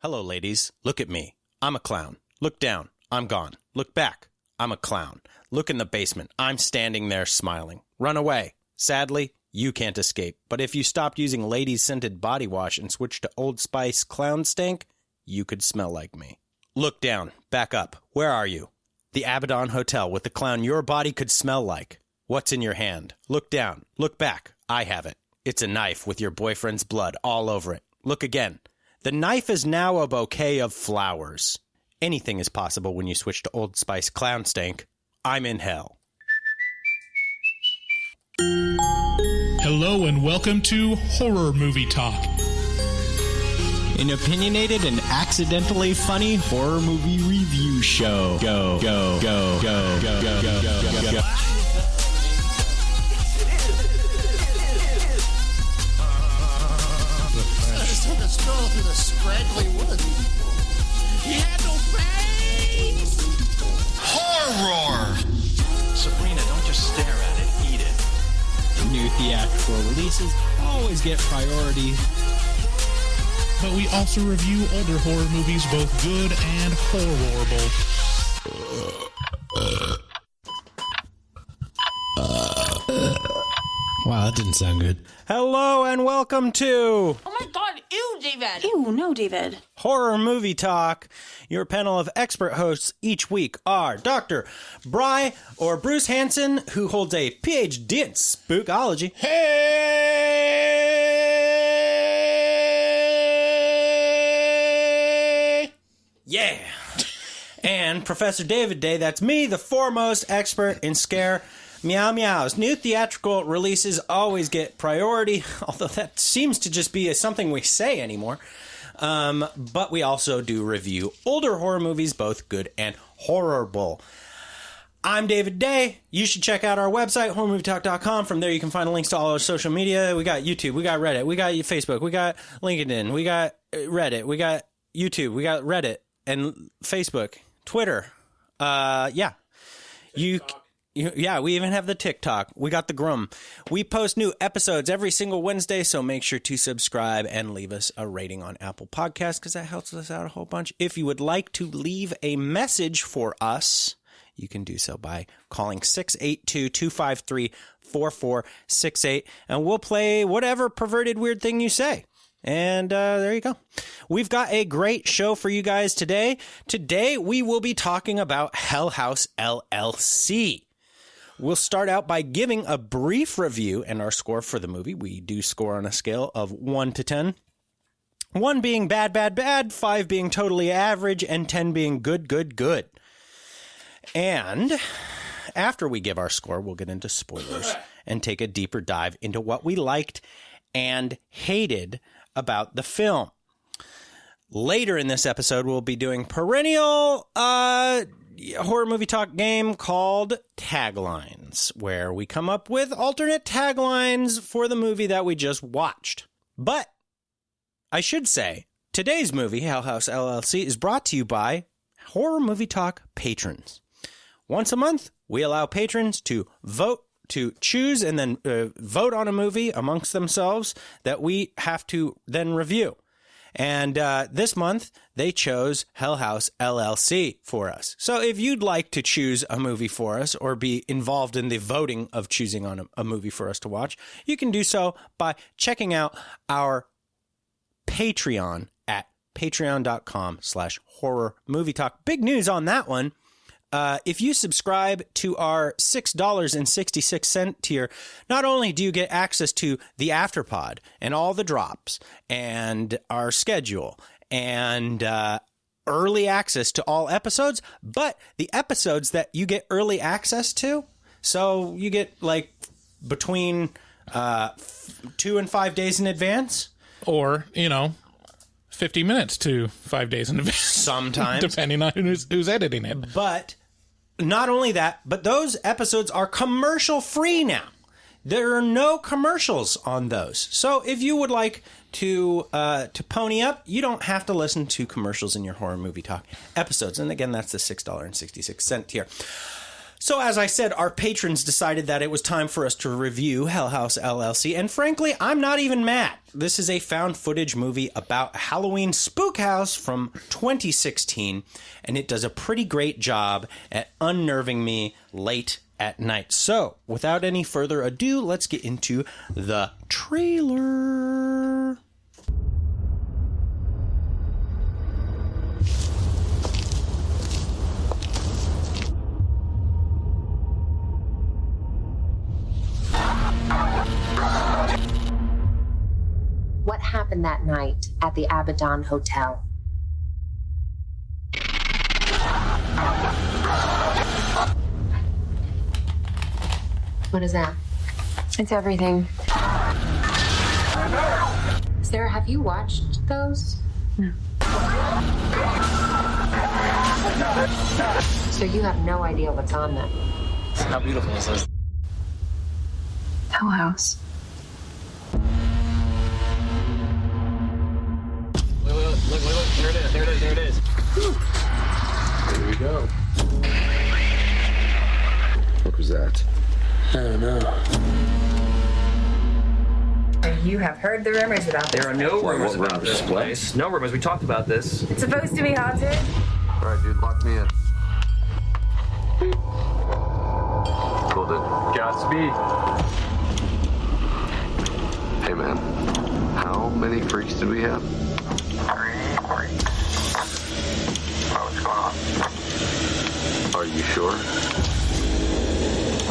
Hello, ladies. Look at me. I'm a clown. Look down. I'm gone. Look back. I'm a clown. Look in the basement. I'm standing there smiling. Run away. Sadly, you can't escape. But if you stopped using ladies-scented body wash and switched to Old Spice clown stank, you could smell like me. Look down. Back up. Where are you? The Abaddon Hotel with the clown your body could smell like. What's in your hand? Look down. Look back. I have it. It's a knife with your boyfriend's blood all over it. Look again. The knife is now a bouquet of flowers. Anything is possible when you switch to Old Spice clown stank. I'm in hell. Hello and welcome to Horror Movie Talk. An opinionated and accidentally funny horror movie review show. Go, go, go, go, go, go, go, go, go, go. Took a stroll through the scraggly woods. He had no face! Horror! Sabrina, don't just stare at it, eat it. New theatrical releases always get priority. But we also review older horror movies, both good and horrible. Wow, that didn't sound good. Hello and welcome to Oh my god, ew, David! Ew, no, David. Horror Movie Talk. Your panel of expert hosts each week are Dr. Bry or Bruce Hansen, who holds a PhD in spookology. Hey! Yeah! And Professor David Day, that's me, the foremost expert in scare meow meows. New theatrical releases always get priority, although that seems to just be something we say anymore. But we also do review older horror movies, both good and horrible. I'm David Day. You should check out our website, horrormovietalk.com. From there you can find links to all our social media. We got YouTube, we got Reddit, we got Facebook, we got LinkedIn, we got Reddit, we got YouTube, we got Reddit and Facebook, Twitter. Yeah, we even have the TikTok. We got the Grum. We post new episodes every single Wednesday, so make sure to subscribe and leave us a rating on Apple Podcasts because that helps us out a whole bunch. If you would like to leave a message for us, you can do so by calling 682-253-4468, and we'll play whatever perverted weird thing you say. And there you go. We've got a great show for you guys today. Today, we will be talking about Hellhouse LLC. We'll start out by giving a brief review and our score for the movie. We do score on a scale of 1 to 10. 1 being bad, bad, bad, 5 being totally average, and 10 being good, good, good. And after we give our score, we'll get into spoilers and take a deeper dive into what we liked and hated about the film. Later in this episode, we'll be doing perennial horror movie talk game called Taglines, where we come up with alternate taglines for the movie that we just watched. But I should say, today's movie, Hellhouse LLC, is brought to you by Horror Movie Talk patrons. Once a month, we allow patrons to vote, to choose and then vote on a movie amongst themselves that we have to then review. And this month, they chose Hellhouse LLC for us. So if you'd like to choose a movie for us or be involved in the voting of choosing on a movie for us to watch, you can do so by checking out our Patreon at patreon.com/horrormovietalk. Big news on that one. If you subscribe to our $6.66 tier, not only do you get access to the Afterpod and all the drops and our schedule and early access to all episodes, but the episodes that you get early access to, so you get like between 2 and 5 days in advance. Or, 50 minutes to 5 days in advance. Sometimes. Depending on who's editing it. But not only that, but those episodes are commercial free now. There are no commercials on those. So if you would like to pony up, you don't have to listen to commercials in your Horror Movie Talk episodes. And again, that's the $6.66 tier. So as I said, our patrons decided that it was time for us to review Hellhouse LLC, and frankly, I'm not even mad. This is a found footage movie about Halloween spookhouse from 2016, and it does a pretty great job at unnerving me late at night. So, without any further ado, let's get into the trailer. What happened that night at the Abaddon Hotel? What is that? It's everything. Sarah, have you watched those? No. So you have no idea what's on them? How beautiful is this? Hellhouse. Look, there it is. There we go. What was that? I don't know. You have heard the rumors about this. There are no rumors what about this rumors? place. No rumors. We talked about this. It's supposed to be haunted. All right, dude, lock me in. Hold it. Godspeed. Hey, man. How many freaks do we have? 3 freaks. What's going on? Are you sure?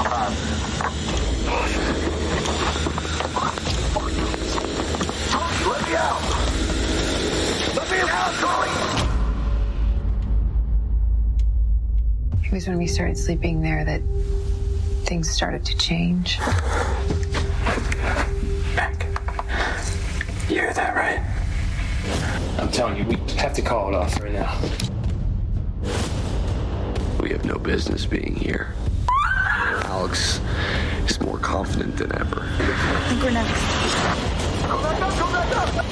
5. Let me out! Let me out, Tony! It was when we started sleeping there that things started to change. Mac, you heard that right? I'm telling you, we have to call it off right now. We have no business being here. Alex is more confident than ever. I think we're next. Go back up! Go back up!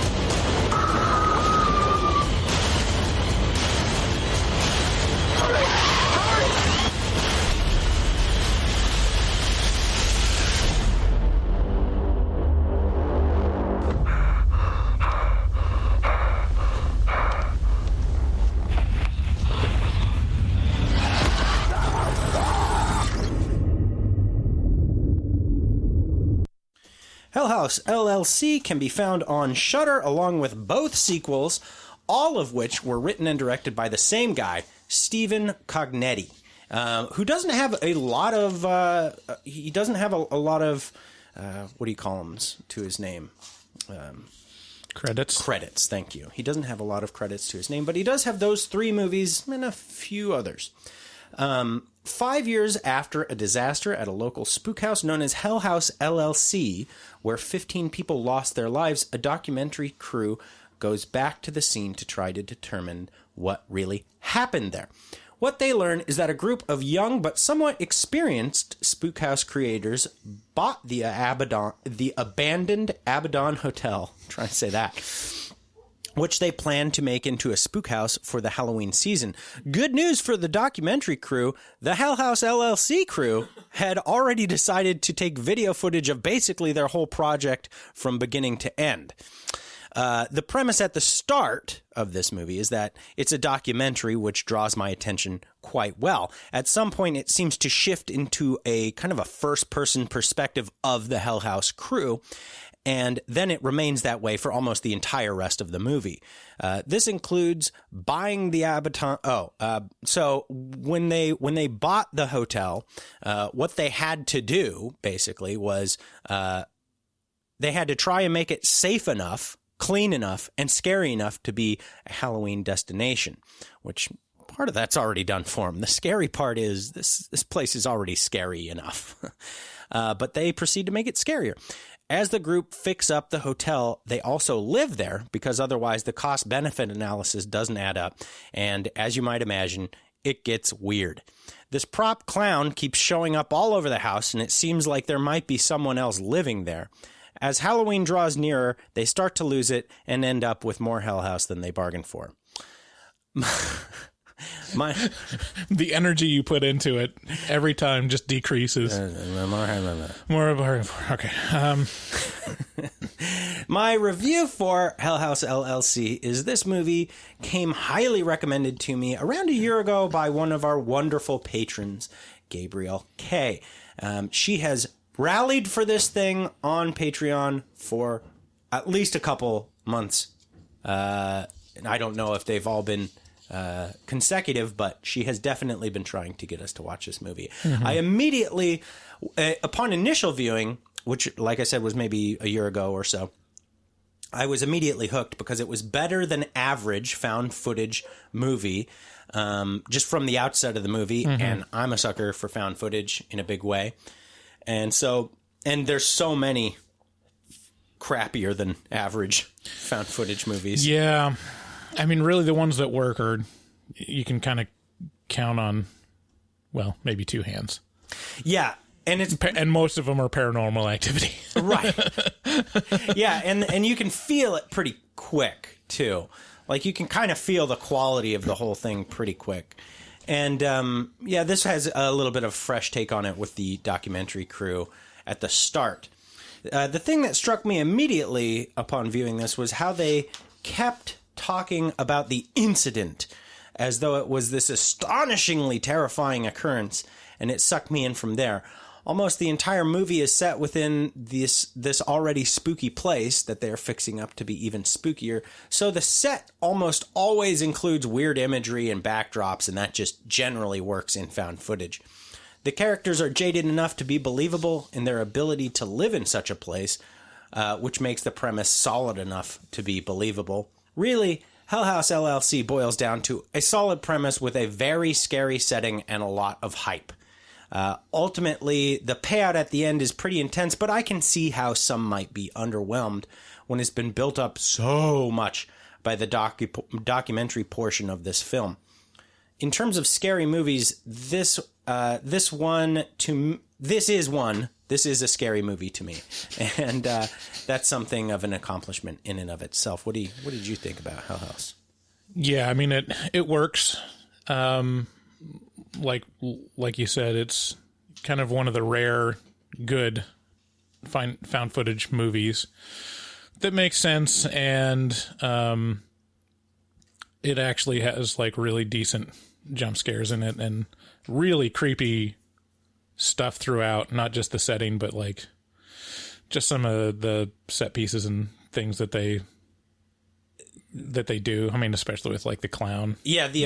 Hellhouse LLC can be found on Shudder along with both sequels, all of which were written and directed by the same guy, Stephen Cognetti, who doesn't have a lot of what do you call them to his name? Credits. Credits, thank you. He doesn't have a lot of credits to his name, but he does have those 3 movies and a few others. 5 years after a disaster at a local spookhouse known as Hellhouse LLC, where 15 people lost their lives, a documentary crew goes back to the scene to try to determine what really happened there. What they learn is that a group of young but somewhat experienced spookhouse creators bought the abandoned Abaddon Hotel. I'm trying to say that. Which they plan to make into a spookhouse for the Halloween season. Good news for the documentary crew, the Hellhouse LLC crew had already decided to take video footage of basically their whole project from beginning to end. The premise at the start of this movie is that it's a documentary, which draws my attention quite well. At some point, it seems to shift into a kind of a first-person perspective of the Hellhouse crew, and then it remains that way for almost the entire rest of the movie. This includes buying the Abaddon. So when they bought the hotel, what they had to do basically was they had to try and make it safe enough, clean enough, and scary enough to be a Halloween destination, which part of that's already done for them. The scary part is this place is already scary enough, but they proceed to make it scarier. As the group fix up the hotel, they also live there because otherwise the cost-benefit analysis doesn't add up. And as you might imagine, it gets weird. This prop clown keeps showing up all over the house, and it seems like there might be someone else living there. As Halloween draws nearer, they start to lose it and end up with more Hell House than they bargained for. The energy you put into it every time just decreases. Okay. My review for Hellhouse LLC is this movie came highly recommended to me around a year ago by one of our wonderful patrons, Gabrielle K. She has rallied for this thing on Patreon for at least a couple months. And I don't know if they've all been consecutive, but she has definitely been trying to get us to watch this movie. I immediately, upon initial viewing, which, like I said, was maybe a year ago or so, I was immediately hooked because it was better than average found footage movie, just from the outset of the movie. And I'm a sucker for found footage in a big way. And there's so many crappier than average found footage movies. Yeah. I mean, really, the ones that work are, you can kind of count on, well, maybe two hands. Yeah. And most of them are Paranormal Activity. Right. Yeah, and you can feel it pretty quick, too. Like, you can kind of feel the quality of the whole thing pretty quick. And, yeah, this has a little bit of fresh take on it with the documentary crew at the start. The thing that struck me immediately upon viewing this was how they kept talking about the incident as though it was this astonishingly terrifying occurrence, and it sucked me in from there. Almost the entire movie is set within this already spooky place that they're fixing up to be even spookier. So the set almost always includes weird imagery and backdrops, and that just generally works in found footage. The characters are jaded enough to be believable in their ability to live in such a place, which makes the premise solid enough to be believable. Really, Hellhouse LLC boils down to a solid premise with a very scary setting and a lot of hype. Ultimately, the payout at the end is pretty intense, but I can see how some might be underwhelmed when it's been built up so much by the documentary portion of this film. In terms of scary movies, this is a scary movie to me, and that's something of an accomplishment in and of itself. What did you think about Hell House? Yeah, I mean it works. Like you said, it's kind of one of the rare good found footage movies that makes sense, and it actually has like really decent jump scares in it and really creepy stuff throughout, not just the setting, but like just some of the set pieces and things that they do. I mean, especially with like the clown. Yeah, the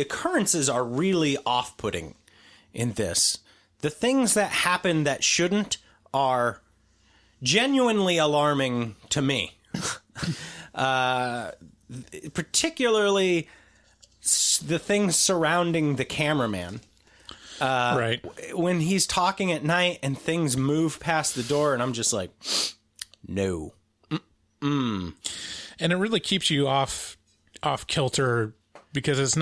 occurrences are really off-putting in this. The things that happen that shouldn't are genuinely alarming to me. Particularly the things surrounding the cameraman. Right. When he's talking at night and things move past the door, and I'm just like, no. And it really keeps you off kilter because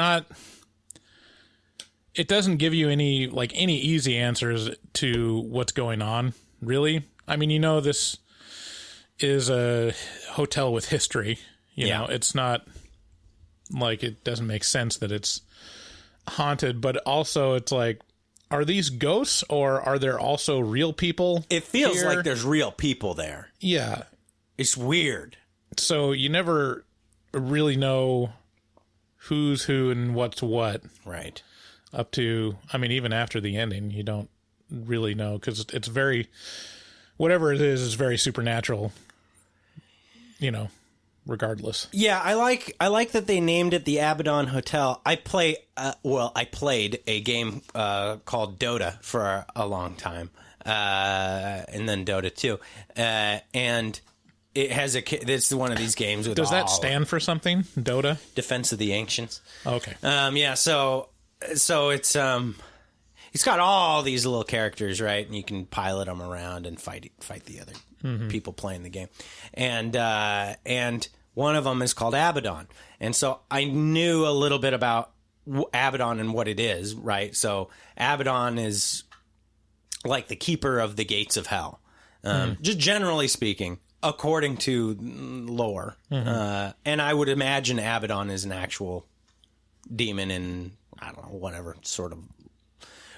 it doesn't give you any easy answers to what's going on, really. I mean, this is a hotel with history. You know, it's not like it doesn't make sense that it's haunted, but also it's like, are these ghosts or are there also real people? It feels like there's real people there. Yeah. It's weird. So you never really know who's who and what's what. Right. Up to, I mean, even after the ending, you don't really know because it's very, whatever it is very supernatural, regardless. Yeah, I like that they named it the Abaddon Hotel. I played a game called Dota for a long time, and then Dota 2, and it has it's one of these games with. Does that stand for something? Dota? Defense of the Ancients. Okay. Yeah. So it's got all these little characters, right? And you can pilot them around and fight the other people playing the game. And one of them is called Abaddon. And so I knew a little bit about Abaddon and what it is, right? So Abaddon is like the keeper of the gates of hell. Just generally speaking, according to lore. And I would imagine Abaddon is an actual demon in, I don't know, whatever sort of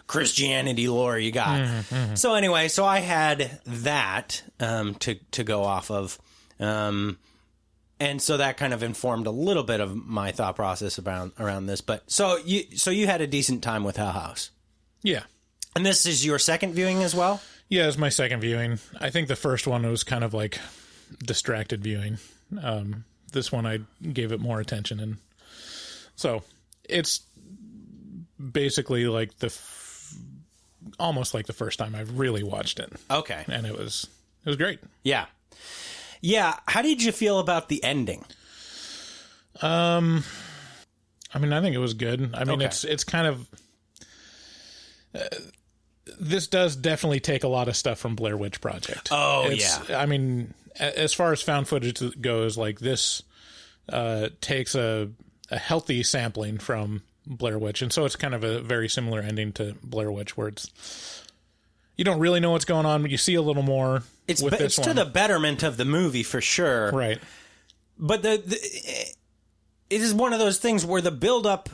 Christianity lore you got. So anyway, so I had that to go off of. And so that kind of informed a little bit of my thought process around this. But so you had a decent time with Hellhouse. Yeah. And this is your second viewing as well? Yeah, it's my second viewing. I think the first one was kind of like distracted viewing. This one I gave it more attention, and so it's basically like almost like the first time I've really watched it. Okay. And it was great. Yeah. Yeah. How did you feel about the ending? I mean, I think it was good. I mean, Okay. it's kind of this does definitely take a lot of stuff from Blair Witch Project. Oh, yeah. I mean, as far as found footage goes, like this takes a healthy sampling from Blair Witch, and so it's kind of a very similar ending to Blair Witch, where you don't really know what's going on, but you see a little more. It's to the betterment of the movie for sure, right? But it is one of those things where the buildup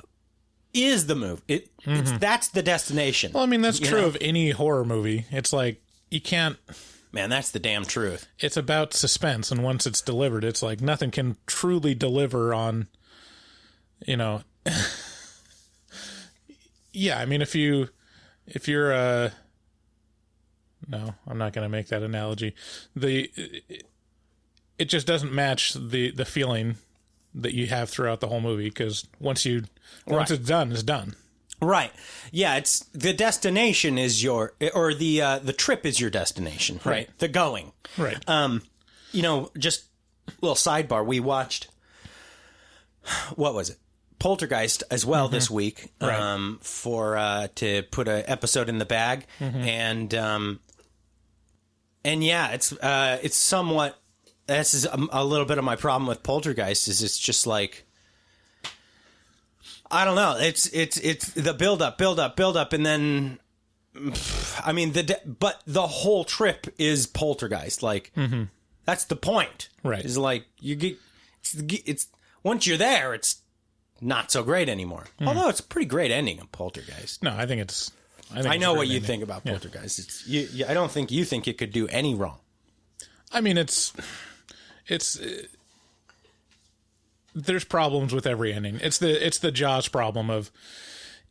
is the movie. That's the destination. Well, I mean, that's true of any horror movie. It's like you can't. Man, that's the damn truth. It's about suspense, and once it's delivered, it's like nothing can truly deliver on, Yeah, I mean, if you're no, I'm not going to make that analogy. It just doesn't match the feeling that you have throughout the whole movie, because once it's done, it's done. Right. Yeah, it's the destination is the trip is your destination, right? The going. Right. Just a little sidebar, we watched, what was it? Poltergeist as well this week, Right. To put an episode in the bag. And yeah, it's somewhat, this is a little bit of my problem with Poltergeist, is it's just like, I don't know. It's the build up, and then, I mean, but the whole trip is Poltergeist. Like, that's the point, right? Is like it's once you're there, it's not so great anymore. Although it's a pretty great ending of Poltergeist. No, I know what you think about Poltergeist. Yeah. I don't think you think it could do any wrong. I mean, there's problems with every ending. It's the Jaws problem of,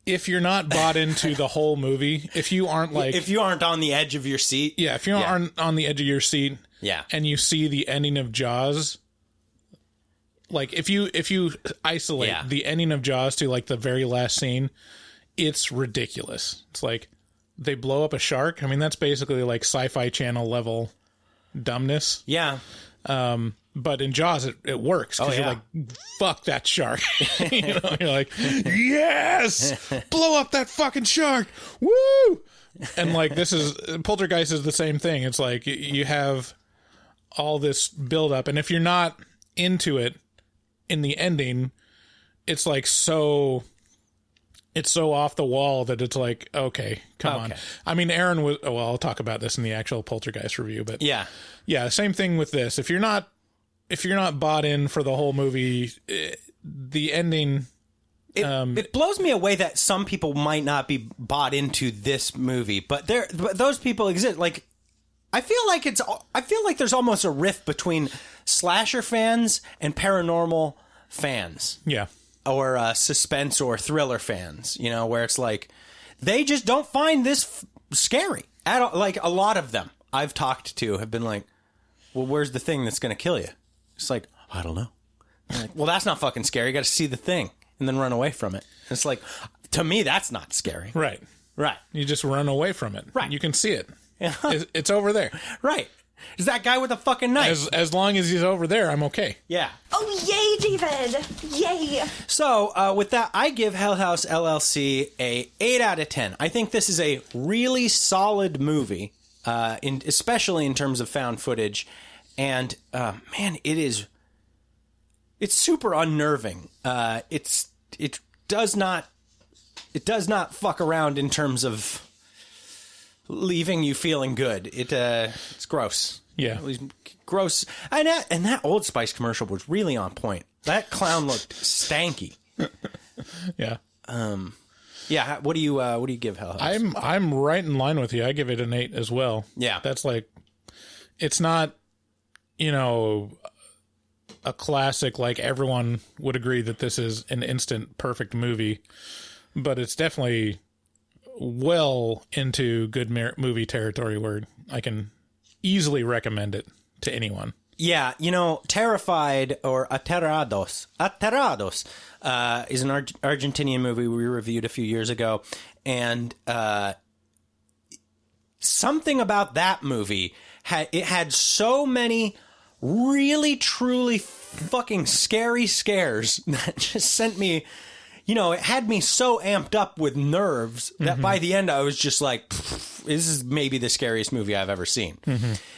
if you're not bought into the whole movie, if you aren't on the edge of your seat, if you aren't on the edge of your seat, and you see the ending of Jaws, like if you isolate the ending of Jaws to like the very last scene, it's ridiculous. It's like they blow up a shark. I mean, that's basically like Sci-Fi Channel level dumbness. Yeah. But in Jaws, it works, because you're like, fuck that shark. You're like, yes, blow up that fucking shark. Woo! And like, Poltergeist is the same thing. It's like you have all this buildup, and if you're not into it in the ending, it's like it's so off the wall that it's like, okay, come on. I mean, Aaron was, I'll talk about this in the actual Poltergeist review, but yeah, same thing with this. If you're not bought in for the whole movie, the ending, it blows me away that some people might not be bought into this movie, but those people exist. Like, I feel like there's almost a rift between slasher fans and paranormal fans. Yeah. Or suspense or thriller fans, where it's like, they just don't find this scary at all. Like, a lot of them I've talked to have been like, well, where's the thing that's going to kill you? It's like, I don't know. I'm like, well, that's not fucking scary. You got to see the thing and then run away from it. It's like, to me, that's not scary. Right. You just run away from it. Right. You can see it. It's over there. Right. Is that guy with a fucking knife? As long as he's over there, I'm okay. Yeah. Oh, yay, David. Yay. So, with that, I give Hellhouse LLC a 8 out of 10. I think this is a really solid movie, especially in terms of found footage. And, man, it's super unnerving. It does not fuck around in terms of leaving you feeling good. It's gross. Yeah. Gross. And that Old Spice commercial was really on point. That clown looked stanky. Yeah. Yeah. What do you give Hellhouse? I'm right in line with you. I give it an 8 as well. Yeah. That's like, it's not, a classic, like everyone would agree that this is an instant perfect movie, but it's definitely well into good movie territory where I can easily recommend it to anyone. Yeah, Terrified or Aterrados is an Argentinian movie we reviewed a few years ago, and something about that movie had so many really, truly fucking scary scares that just sent me, it had me so amped up with nerves that by the end I was just like, this is maybe the scariest movie I've ever seen.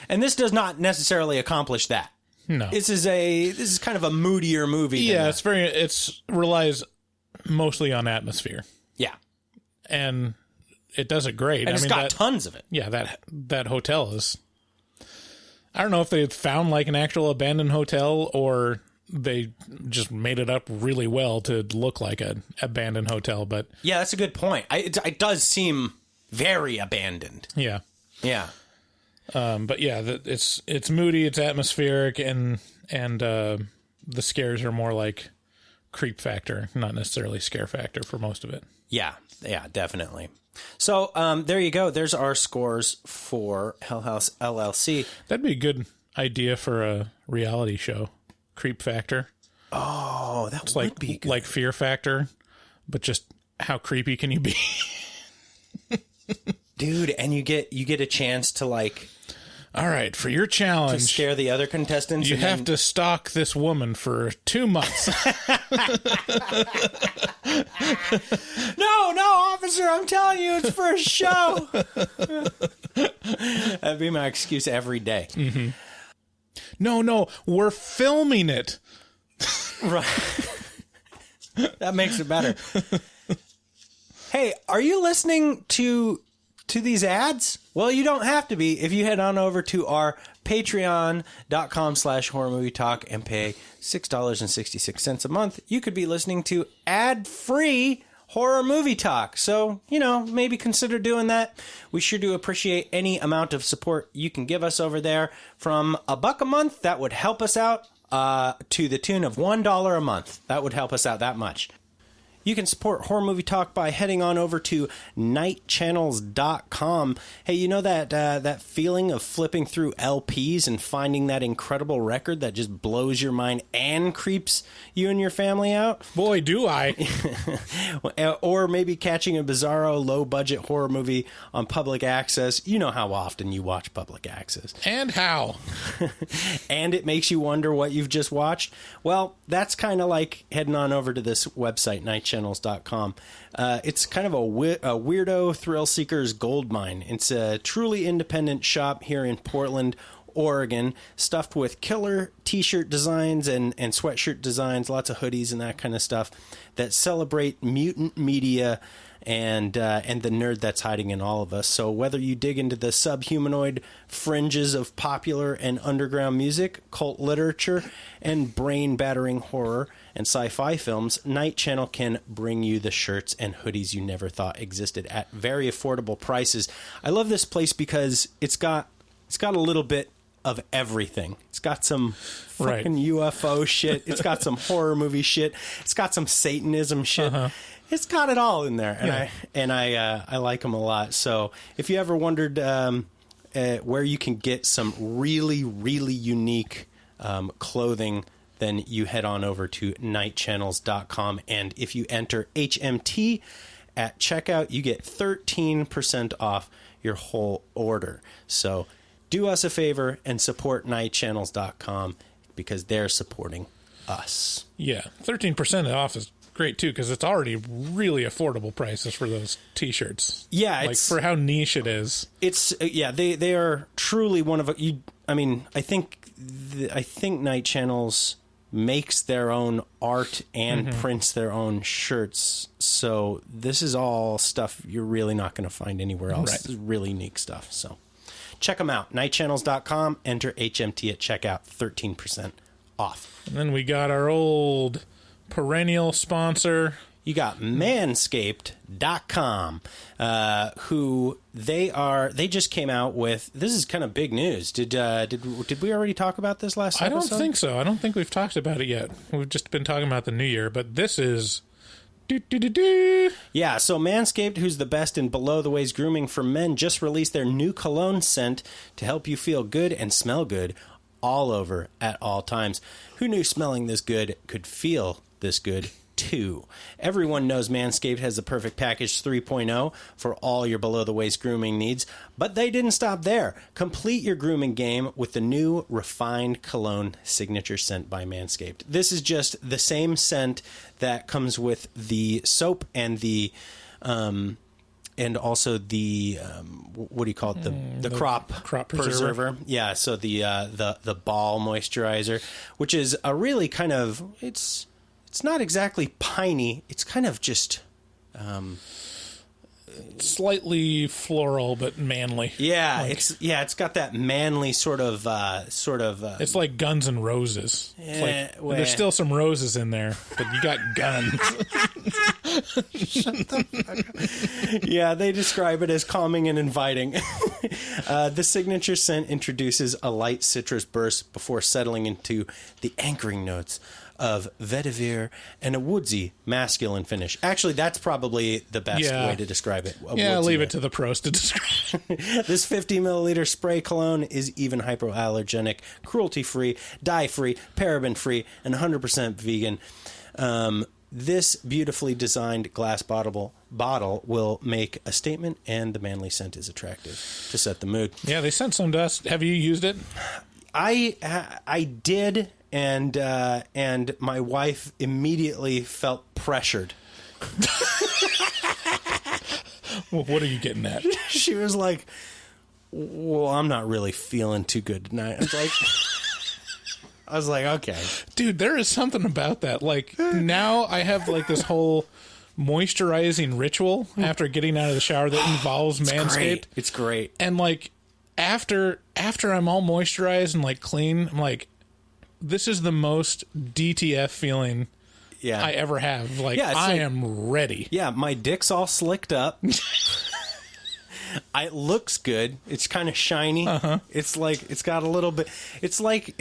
And this does not necessarily accomplish that. No. This is kind of a moodier movie. Yeah, it relies mostly on atmosphere. Yeah. And it does it great. And it's got tons of it. Yeah, that hotel is... I don't know if they found like an actual abandoned hotel or they just made it up really well to look like an abandoned hotel, but... Yeah, that's a good point. It does seem very abandoned. Yeah. Yeah. But yeah, it's moody, it's atmospheric, and the scares are more like creep factor, not necessarily scare factor for most of it. Yeah, definitely. So there you go. There's our scores for Hellhouse LLC. That'd be a good idea for a reality show. Creep factor. Oh, it's would be good. Like Fear Factor, but just how creepy can you be? Dude, and you get a chance to like... All right, for your challenge... To scare the other contestants. You have to stalk this woman for 2 months. No, officer, I'm telling you, it's for a show. That'd be my excuse every day. Mm-hmm. No, we're filming it. Right. That makes it better. Hey, are you listening to these ads? Well, you don't have to be if you head on over to our patreon.com/horrormovietalk and pay $6.66 a month. You could be listening to ad-free horror movie talk. So, maybe consider doing that. We sure do appreciate any amount of support you can give us over there. From $1 a month, that would help us out, to the tune of $1 a month. That would help us out that much. You can support Horror Movie Talk by heading on over to nightchannels.com. Hey, you know that feeling of flipping through LPs and finding that incredible record that just blows your mind and creeps you and your family out? Boy, do I. Or maybe catching a bizarro, low-budget horror movie on public access. You know how often you watch public access. And how. And it makes you wonder what you've just watched. Well, that's kind of like heading on over to this website, nightchannels.com. It's kind of a weirdo thrill seeker's gold mine. It's a truly independent shop here in Portland, Oregon, stuffed with killer t-shirt designs and sweatshirt designs, lots of hoodies and that kind of stuff that celebrate mutant media and the nerd that's hiding in all of us. So whether you dig into the subhumanoid fringes of popular and underground music, cult literature, and brain-battering horror and sci-fi films, Night Channel can bring you the shirts and hoodies you never thought existed at very affordable prices. I love this place because it's got a little bit of everything. It's got some fucking UFO shit. It's got some horror movie shit. It's got some Satanism shit. It's got it all in there, and I like them a lot. So if you ever wondered where you can get some really, really unique clothing, then you head on over to nightchannels.com, and if you enter HMT at checkout, you get 13% off your whole order. So do us a favor and support nightchannels.com because they're supporting us. Yeah, 13% off is great too because it's already really affordable prices for those t-shirts. Yeah, like for how niche it is. It's they are truly one of you. I mean, I think Night Channels makes their own art and prints their own shirts. So this is all stuff you're really not going to find anywhere else. Right. This is really unique stuff. So check them out. Nightchannels.com. Enter HMT at checkout. 13% off. And then we got our old perennial sponsor, you got Manscaped.com, who they just came out with, this is kind of big news. Did we already talk about this last episode? I don't think so. I don't think we've talked about it yet. We've just been talking about the new year, but this is... Yeah, so Manscaped, who's the best in below-the-waist grooming for men, just released their new cologne scent to help you feel good and smell good all over at all times. Who knew smelling this good could feel this good too? Everyone knows Manscaped has the perfect package 3.0 for all your below-the-waist grooming needs, but they didn't stop there. Complete your grooming game with the new refined cologne signature scent by Manscaped. This is just the same scent that comes with the soap and the and also the what do you call it, the crop preserver. Yeah, so the ball moisturizer, which is a really kind of, it's not exactly piney, it's kind of just slightly floral but manly. Yeah, it's got that manly sort of it's like Guns N' Roses. There's still some roses in there, but you got guns. Shut the fuck up. Yeah, they describe it as calming and inviting. The signature scent introduces a light citrus burst before settling into the anchoring notes of vetiver and a woodsy masculine finish. Actually, that's probably the best way to describe it. Leave it to the pros to describe. This 50 milliliter spray cologne is even hypoallergenic, cruelty-free, dye-free, paraben-free, and 100% vegan. This beautifully designed glass bottle will make a statement, and the manly scent is attractive to set the mood. Yeah, they sent some to us. Have you used it? I did. And my wife immediately felt pressured. Well, what are you getting at? She was like, well, I'm not really feeling too good tonight. I was like, okay. Dude, there is something about that. Like, now I have like this whole moisturizing ritual after getting out of the shower that involves Manscaped. It's great. And like, after I'm all moisturized and like clean, I'm like, this is the most DTF feeling I ever have. Like, I am ready. Yeah, my dick's all slicked up. It looks good. It's kind of shiny. It's like, it's got a little bit. It's like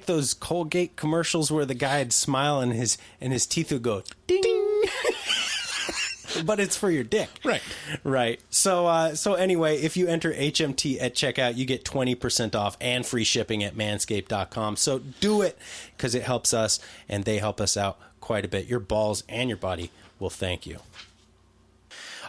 those Colgate commercials where the guy'd smile and his teeth would go ding. But it's for your dick. Right. So anyway, if you enter HMT at checkout, you get 20% off and free shipping at manscaped.com. So do it, because it helps us and they help us out quite a bit. Your balls and your body will thank you.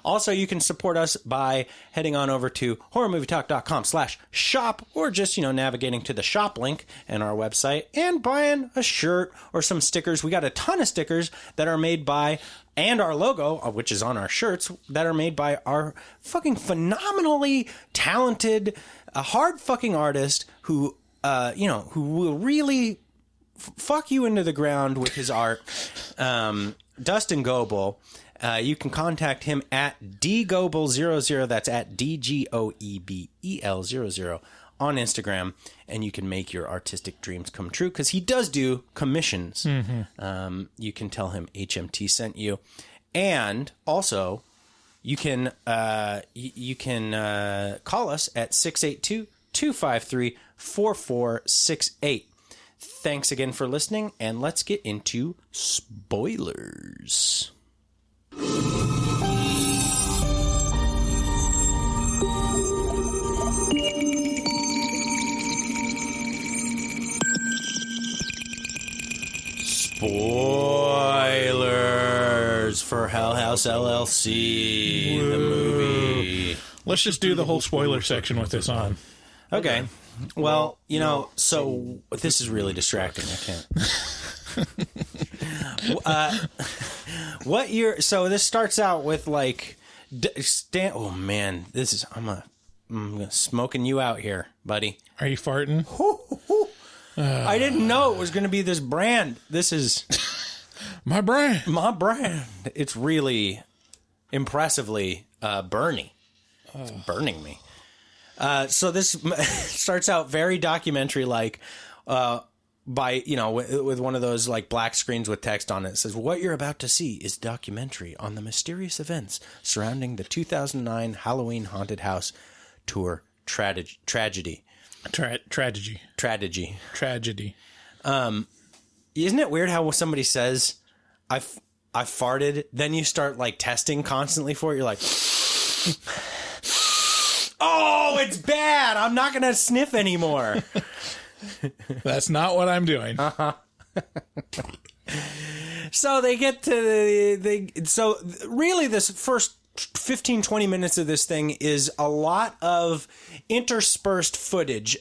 Also, you can support us by heading on over to horrormovietalk.com/shop, or just, navigating to the shop link in our website and buying a shirt or some stickers. We got a ton of stickers that are made by, and our logo, which is on our shirts, that are made by our fucking phenomenally talented, hard fucking artist who will really fuck you into the ground with his art. Dustin Goebel. You can contact him at dgoebel00, that's at DGOEBEL00 on Instagram, and you can make your artistic dreams come true, because he does do commissions. You can tell him HMT sent you, and also you can call us at 682-253-4468. Thanks again for listening, and let's get into spoilers. Spoilers for Hellhouse LLC, the movie. Let's just do the whole spoiler section with this on. Okay. Well, so this is really distracting. I can't. What year? So this starts out with like, oh man, this is I'm smoking you out here, buddy. Are you farting? I didn't know it was going to be this brand. This is my brand. It's really impressively burny. It's burning me. So this starts out very documentary like. by, with one of those like black screens with text on it. It says, what you're about to see is a documentary on the mysterious events surrounding the 2009 Halloween Haunted House Tour tragedy. Tragedy. Isn't it weird how somebody says, I farted, then you start like testing constantly for it? You're like, oh, it's bad. I'm not going to sniff anymore. That's not what I'm doing. So they get to so really this first 15, 20 minutes of this thing is a lot of interspersed footage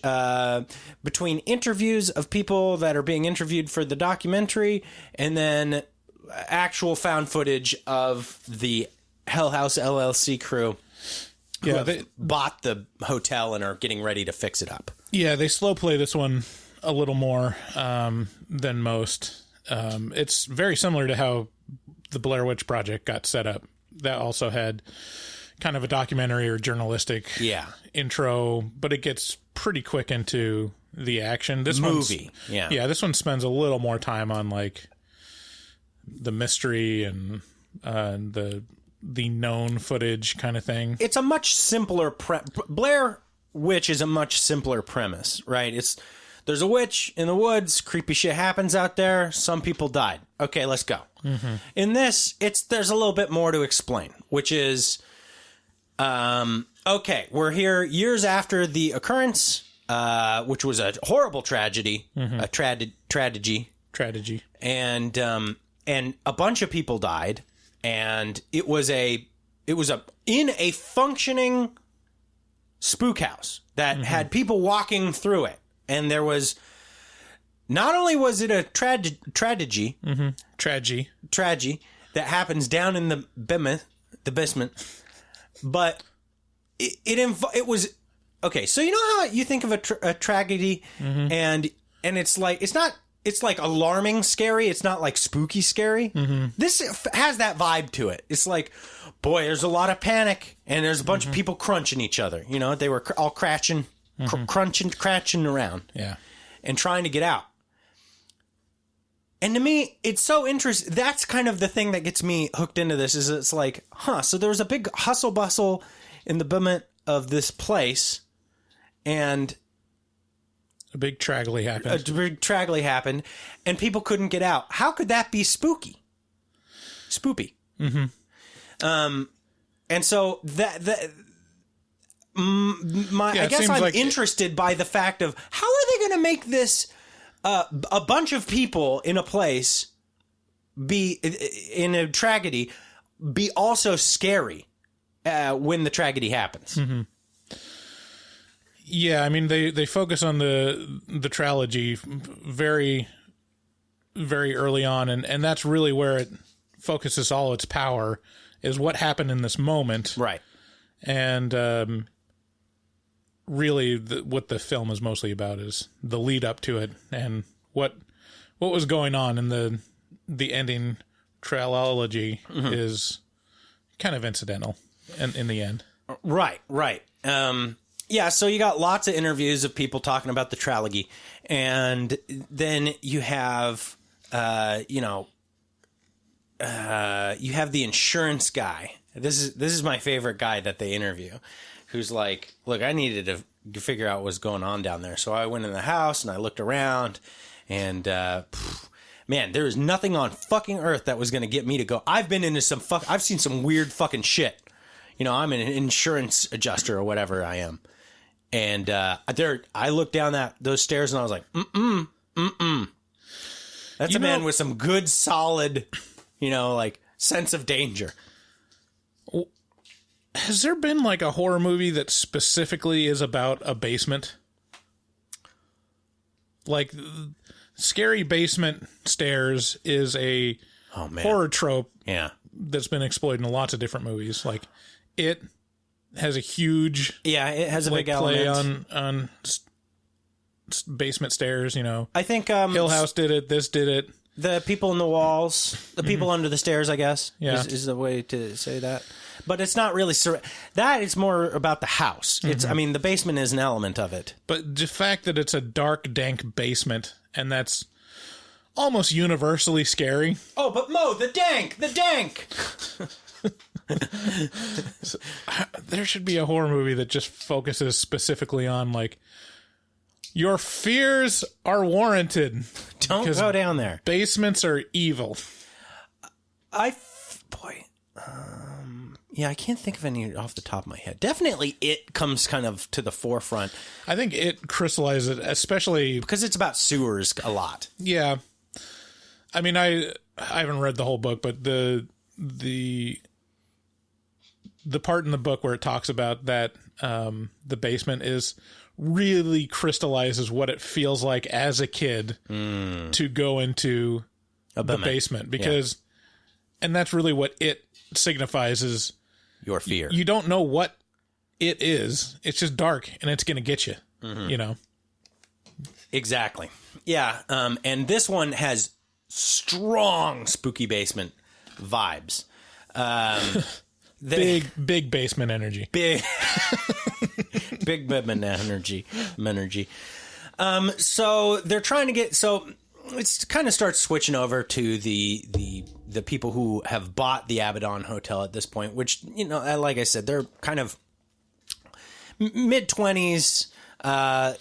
between interviews of people that are being interviewed for the documentary and then actual found footage of the Hellhouse LLC crew who they bought the hotel and are getting ready to fix it up. Yeah, they slow play this one a little more than most. It's very similar to how the Blair Witch Project got set up. That also had kind of a documentary or journalistic intro, but it gets pretty quick into the action. This movie, this one spends a little more time on like the mystery and the known footage kind of thing. It's a much simpler Blair Witch is a much simpler premise, right? There's a witch in the woods, creepy shit happens out there, some people died. Okay, let's go. Mm-hmm. In this, there's a little bit more to explain, which is, okay, we're here years after the occurrence, which was a horrible tragedy, a tragedy, and a bunch of people died, and it was in a functioning spook house that had people walking through it. And there was, not only was it a tragedy that happens down in the basement, but it was, okay, so you know how you think of a tragedy and it's like, it's like alarming scary. It's not like spooky scary. Mm-hmm. This has that vibe to it. It's like, boy, there's a lot of panic and there's a bunch of people crunching each other. They were all crashing around and trying to get out. And to me, it's so interesting. That's kind of the thing that gets me hooked into this is it's like, so there was a big hustle bustle in the basement of this place and a big tragedy happened and people couldn't get out. How could that be spooky? Spoopy. Mm-hmm. And so I guess I'm interested by the fact of how are they going to make this a bunch of people in a place be in a tragedy be also scary when the tragedy happens. Mm-hmm. Yeah, I mean they focus on the trilogy very, very early on, and that's really where it focuses all its power is what happened in this moment, right? And really what the film is mostly about is the lead up to it and what was going on in the ending trilogy is kind of incidental in the end. Right. So you got lots of interviews of people talking about the trilogy, and then you have you have the insurance guy. This is my favorite guy that they interview, who's like, look, I needed to figure out what's going on down there. So I went in the house and I looked around and, man, there is nothing on fucking earth that was going to get me to go. I've been into I've seen some weird fucking shit. I'm an insurance adjuster or whatever I am. And, I looked down those stairs and I was like, That's a man with some good, solid, like sense of danger. Has there been like a horror movie that specifically is about a basement? Like scary basement stairs is a horror trope that's been exploited in lots of different movies. Like it has a huge it has a big play element on basement stairs. I think Hill House did it. This did it. The people in the walls, the people under the stairs, I guess, is the way to say that. But it's not really that. It's more about the house. It's, I mean, the basement is an element of it. But the fact that it's a dark, dank basement and that's almost universally scary. Oh, but Mo, the dank! So, there should be a horror movie that just focuses specifically on, like, your fears are warranted. Don't go down there. Basements are evil. Yeah, I can't think of any off the top of my head. Definitely It comes kind of to the forefront. I think It crystallizes, especially... because it's about sewers a lot. Yeah. I mean, I haven't read the whole book, but the part in the book where it talks about that the basement is really crystallizes what it feels like as a kid to go into the basement. Because, and that's really what It signifies, is your fear. You don't know what it is. It's just dark, and it's going to get you, you know? Exactly. Yeah. And this one has strong spooky basement vibes. Big basement energy. Big basement energy. So they're trying to get, so it's kind of starts switching over to the people who have bought the Abaddon Hotel at this point, which, you know, like I said, they're kind of mid-20s.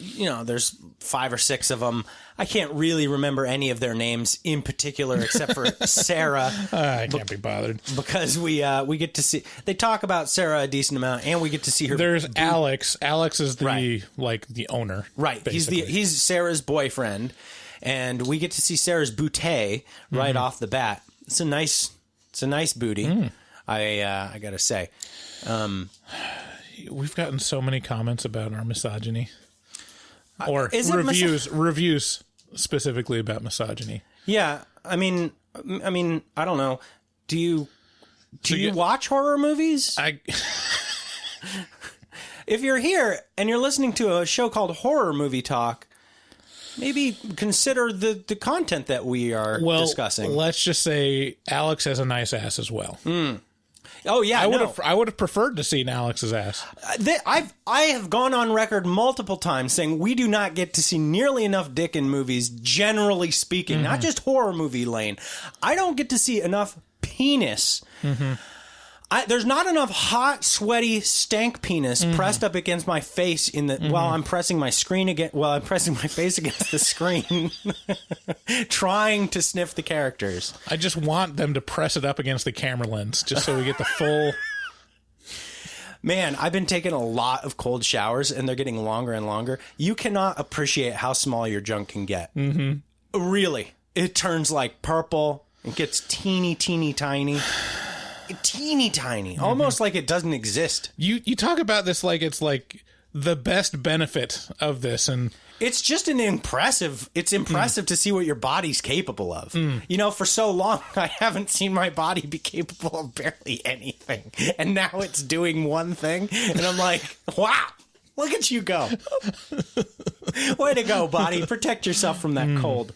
You know, there's 5 or 6 of them. I can't really remember any of their names in particular, except for Sarah. I can't be bothered because we get to see. They talk about Sarah a decent amount, and we get to see her. There's Alex. Alex is the the owner, right? Basically. He's Sarah's boyfriend, and we get to see Sarah's bootay right off the bat. It's a nice booty. I gotta say. We've gotten so many comments about our misogyny, or Is it reviews specifically about misogyny. Yeah, I mean, I don't know. Do you watch horror movies? If you're here and you're listening to a show called Horror Movie Talk, maybe consider the content that we are discussing. Let's just say Alex has a nice ass as well. Oh yeah, I would have preferred to see Alex's ass. I have gone on record multiple times saying we do not get to see nearly enough dick in movies, generally speaking, not just horror movie lane. I don't get to see enough penis. There's not enough hot, sweaty, stank penis pressed up against my face while I'm pressing my face against the screen, trying to sniff the characters. I just want them to press it up against the camera lens, just so we get the full. Man, I've been taking a lot of cold showers, and they're getting longer and longer. You cannot appreciate how small your junk can get. Really, it turns like purple. It gets teeny tiny. Teeny tiny, almost like it doesn't exist. You talk about this like it's like the best benefit of this, and it's just impressive to see what your body's capable of. You know, for so long I haven't seen my body be capable of barely anything, and now it's doing one thing, and I'm like, wow, look at you go. Way to go, body. Protect yourself from that cold.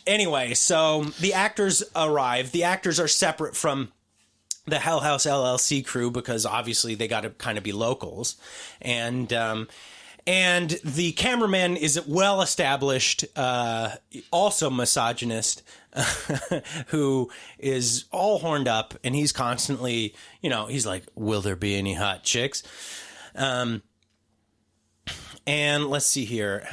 Anyway, so the actors arrive. The actors are separate from the Hellhouse LLC crew because obviously they got to kind of be locals. And the cameraman is a well-established, also misogynist, who is all horned up, and he's constantly, you know, he's like, will there be any hot chicks? And let's see here.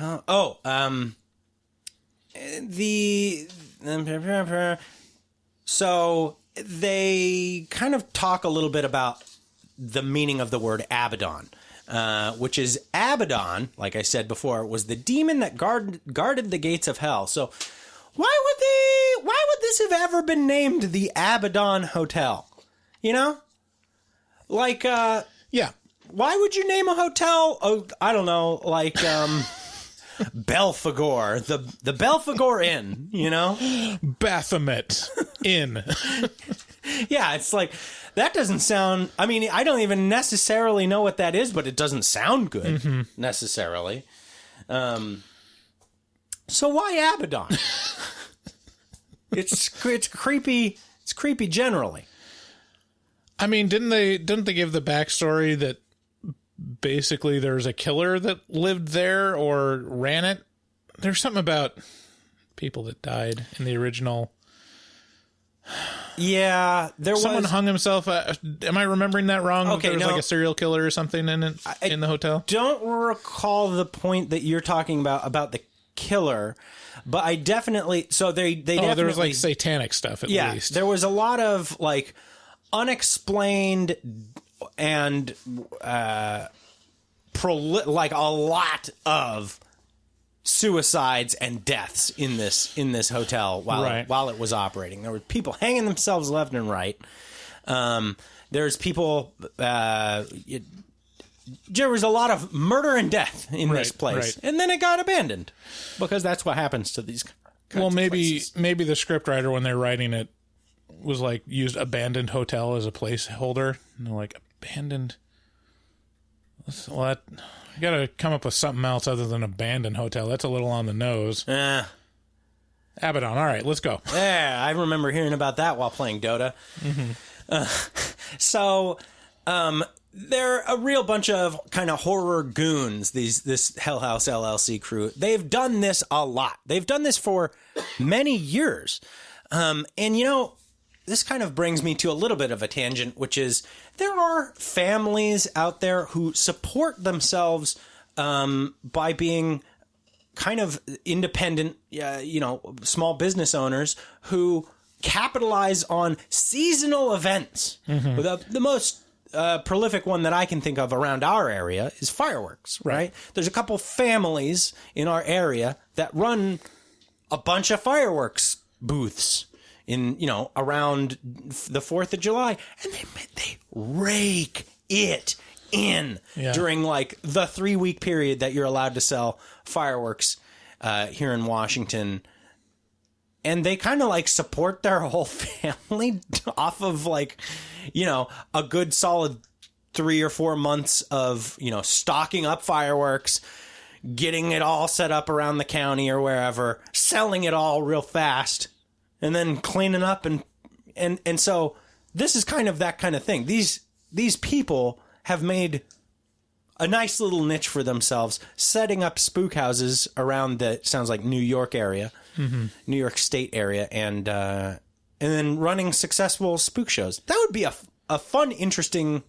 So they kind of talk a little bit about the meaning of the word Abaddon, which is Abaddon, like I said before, was the demon that guarded the gates of hell. So why would this have ever been named the Abaddon Hotel? You know? Like, yeah. Why would you name a hotel? Oh, I don't know, like, Belphegor, the Belphegor Inn, you know? Baphomet Inn. Yeah, it's like, that doesn't sound, I mean, I don't even necessarily know what that is, but it doesn't sound good, necessarily. So why Abaddon? It's creepy. It's creepy generally. I mean, didn't they give the backstory that basically there's a killer that lived there or ran it? there's something about people that died in the original. Yeah, someone hung himself. Am I remembering that wrong? Okay, there was like a serial killer or something in it in the hotel. Don't recall the point that you're talking about the killer, but I definitely. So they definitely, there was like satanic stuff. At least there was a lot of like unexplained and like a lot of suicides and deaths in this hotel while it was operating. There were people hanging themselves left and right. There's people. There was a lot of murder and death in this place, and then it got abandoned because that's what happens to these. Maybe the scriptwriter, when they're writing it, was like used abandoned hotel as a placeholder, and they're like abandoned. Well, you got to come up with something else other than abandoned hotel. That's a little on the nose. Abaddon. All right, let's go. Yeah, I remember hearing about that while playing Dota. So, they're a real bunch of kind of horror goons, this Hellhouse LLC crew. They've done this a lot. They've done this for many years. And, this kind of brings me to a little bit of a tangent, which is there are families out there who support themselves by being kind of independent, small business owners who capitalize on seasonal events. The most prolific one that I can think of around our area is fireworks, right? There's a couple families in our area that run a bunch of fireworks booths in, around the 4th of July, and they rake it in during like the 3-week period that you're allowed to sell fireworks here in Washington. And they kind of like support their whole family off of like, a good solid 3 or 4 months of, stocking up fireworks, getting it all set up around the county or wherever, selling it all real fast, and then cleaning up. And so this is kind of that kind of thing. These people have made a nice little niche for themselves, setting up spook houses around the, sounds like New York area, New York State area, and then running successful spook shows. That would be a fun, interesting,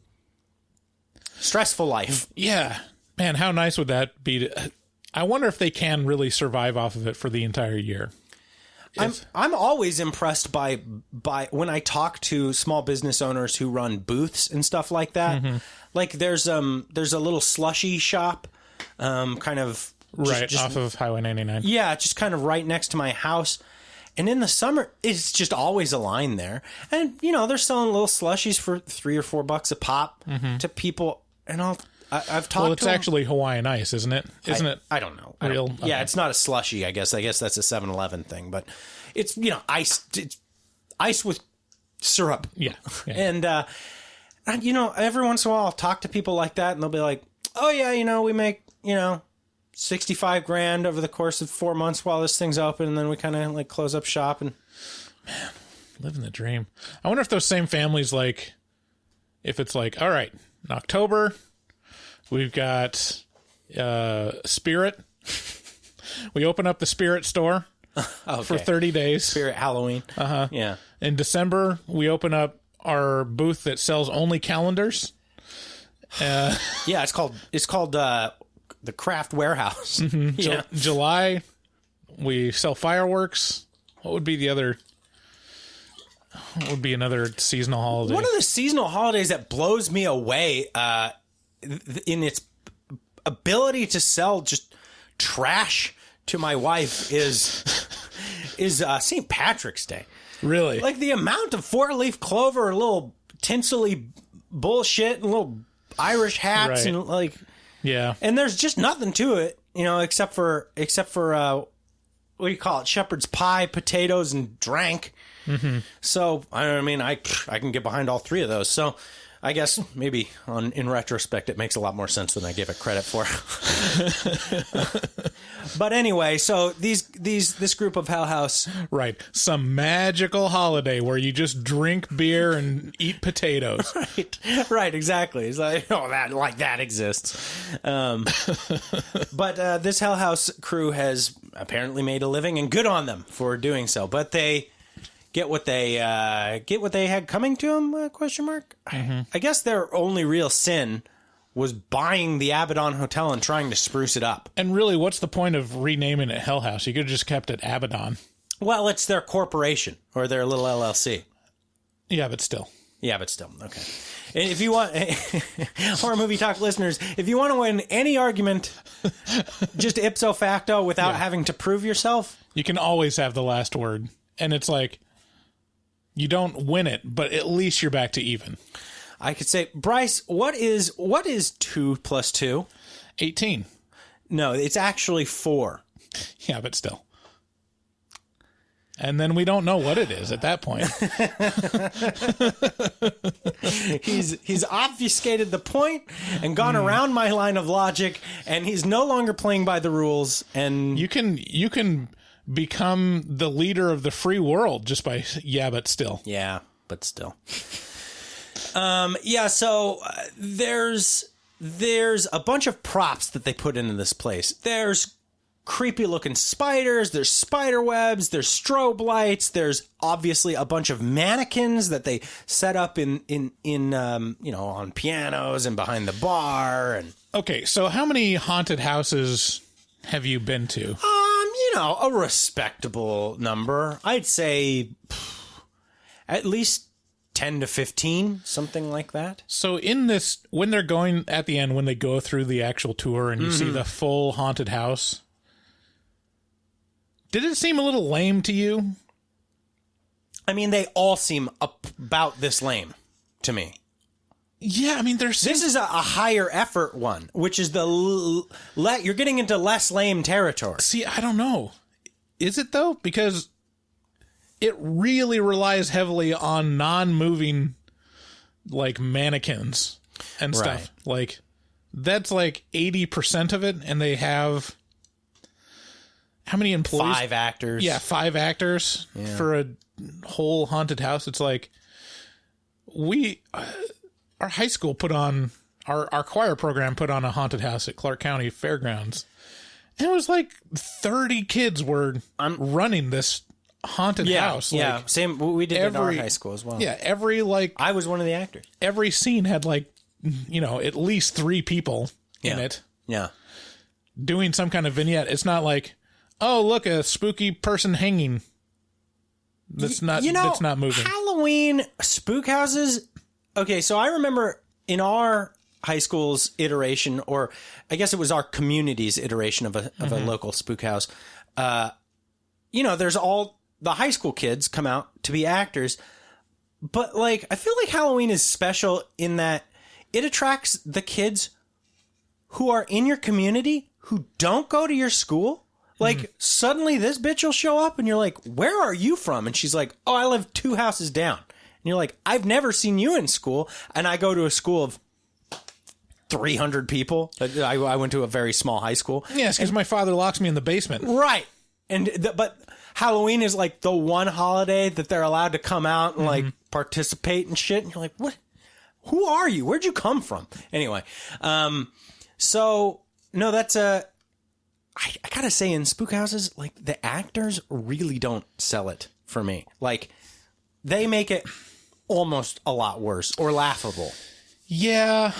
stressful life. Yeah. Man, how nice would that be? I wonder if they can really survive off of it for the entire year. I'm always impressed by when I talk to small business owners who run booths and stuff like that. Like there's a little slushy shop, kind of just off of Highway 99. Yeah, just kind of right next to my house. And in the summer, it's just always a line there. And they're selling little slushies for $3 or $4 a pop to people. And I've talked. Well, it's actually Hawaiian Ice, isn't it? Isn't it? I don't know. Okay. Yeah, it's not a slushy. I guess that's a 7-Eleven thing, but it's ice. It's ice with syrup. Yeah. And every once in a while I'll talk to people like that, and they'll be like, "Oh yeah, we make $65,000 over the course of 4 months while this thing's open, and then we kind of like close up shop." And man, living the dream. I wonder if those same families, like, if it's like, all right, in October, we've got Spirit. We open up the Spirit store for 30 days. Spirit Halloween. Yeah. In December, we open up our booth that sells only calendars. Yeah, it's called the Craft Warehouse. Yeah. July, we sell fireworks. What would be the other? What would be another seasonal holiday? One of the seasonal holidays that blows me away in its ability to sell just trash to my wife is St. Patrick's Day. Really? Like the amount of 4-leaf clover, little tinsely bullshit, and little Irish hats, and like, yeah. And there's just nothing to it, except for what do you call it? Shepherd's pie, potatoes, and drank. So I can get behind all three of those. So I guess maybe in retrospect, it makes a lot more sense than I give it credit for. But anyway, so this group of Hellhouse, right? Some magical holiday where you just drink beer and eat potatoes, right? Exactly. It's like that exists. But this Hellhouse crew has apparently made a living, and good on them for doing so. But they get what they had coming to them? Question mark. I guess their only real sin was buying the Abaddon Hotel and trying to spruce it up. And really, what's the point of renaming it Hell House? You could have just kept it Abaddon. Well, it's their corporation or their little LLC. Yeah, but still. Okay. And if you want, horror movie talk listeners, if you want to win any argument, just ipso facto without having to prove yourself, you can always have the last word. And it's like, you don't win it, but at least you're back to even. I could say, Bryce, what is 2 plus 2? 18. No, it's actually 4. Yeah, but still. And then we don't know what it is at that point. He's obfuscated the point and gone around my line of logic, and he's no longer playing by the rules. And you can become the leader of the free world just by but still. Yeah, but still. So there's a bunch of props that they put into this place. There's creepy looking spiders, there's spider webs, there's strobe lights, there's obviously a bunch of mannequins that they set up in on pianos and behind the bar. And okay, so how many haunted houses have you been to? A respectable number. I'd say at least 10 to 15, something like that. So in this, when they're going at the end, when they go through the actual tour and you see the full haunted house, did it seem a little lame to you? I mean, they all seem about this lame to me. Yeah, I mean, this is a higher effort one, which is you're getting into less lame territory. See, I don't know. Is it though? Because it really relies heavily on non-moving, like, mannequins and stuff. Like, that's like 80% of it, and they have how many employees? 5 actors. Yeah, 5 actors for a whole haunted house. It's like our high school put on our choir program put on a haunted house at Clark County Fairgrounds, and it was like 30 kids were running this haunted house. Yeah, like, same. We did at our high school as well. Yeah, I was one of the actors. Every scene had at least 3 people in it. Yeah, doing some kind of vignette. It's not like, oh, look, a spooky person hanging. That's not moving. Halloween spook houses. Okay, so I remember in our high school's iteration, or I guess it was our community's iteration of a local spook house. There's all the high school kids come out to be actors, but like I feel like Halloween is special in that it attracts the kids who are in your community who don't go to your school. Like suddenly this bitch will show up and you're like, where are you from? And she's like, oh, I live 2 houses down. And you're like, I've never seen you in school. And I go to a school of 300 people. I went to a very small high school. Yes, because my father locks me in the basement. Right. But Halloween is like the one holiday that they're allowed to come out and like participate and shit. And you're like, what? Who are you? Where'd you come from? Anyway. So no, that's I gotta say, in spook houses, like the actors really don't sell it for me. Like they make it almost a lot worse or laughable. Yeah.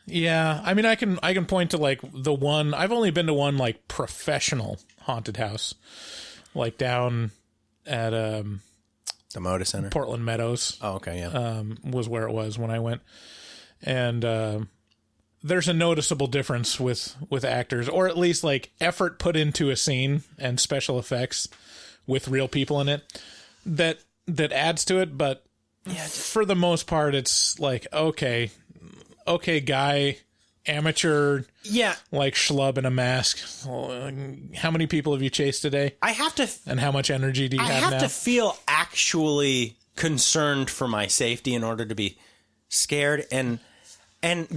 I mean, I can point to like the one. I've only been to one like professional haunted house, like down at the Moda Center, Portland Meadows. Oh, okay, yeah. Was where it was when I went, and there's a noticeable difference with actors, or at least like effort put into a scene and special effects with real people in it that adds to it. But for the most part, it's like, okay, guy, amateur, like schlub in a mask. How many people have you chased today? And how much energy do you have now? I have to feel actually concerned for my safety in order to be scared. And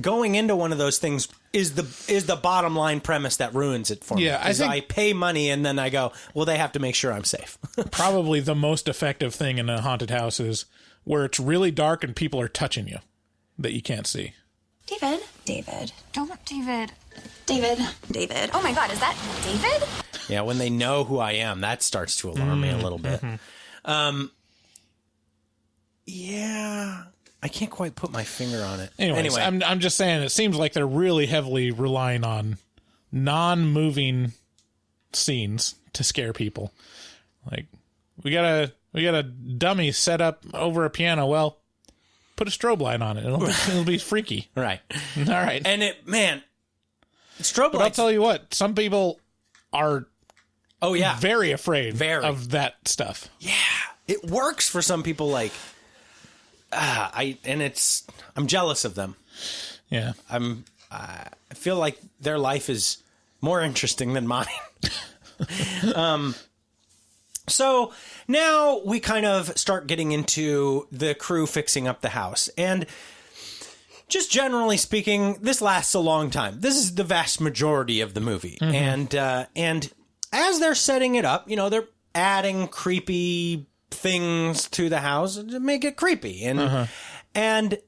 going into one of those things is the bottom line premise that ruins it for me. Yeah, I pay money and then I go, well, they have to make sure I'm safe. Probably the most effective thing in a haunted house is where it's really dark and people are touching you that you can't see. David. Don't, David. David. David. Oh my God, is that David? Yeah, when they know who I am, that starts to alarm me a little bit. Yeah, I can't quite put my finger on it. Anyways, anyway, I'm just saying it seems like they're really heavily relying on non-moving scenes to scare people. Like, we got a dummy set up over a piano. Well, put a strobe light on it. It'll be freaky. Right. All right. And strobe But lights. I'll tell you what, some people are very afraid of that stuff. Yeah. It works for some people, like, I'm jealous of them. Yeah. I feel like their life is more interesting than mine. So now we kind of start getting into the crew fixing up the house. And just generally speaking, this lasts a long time. This is the vast majority of the movie. Mm-hmm. And as they're setting it up, they're adding creepy things to the house to make it creepy. And the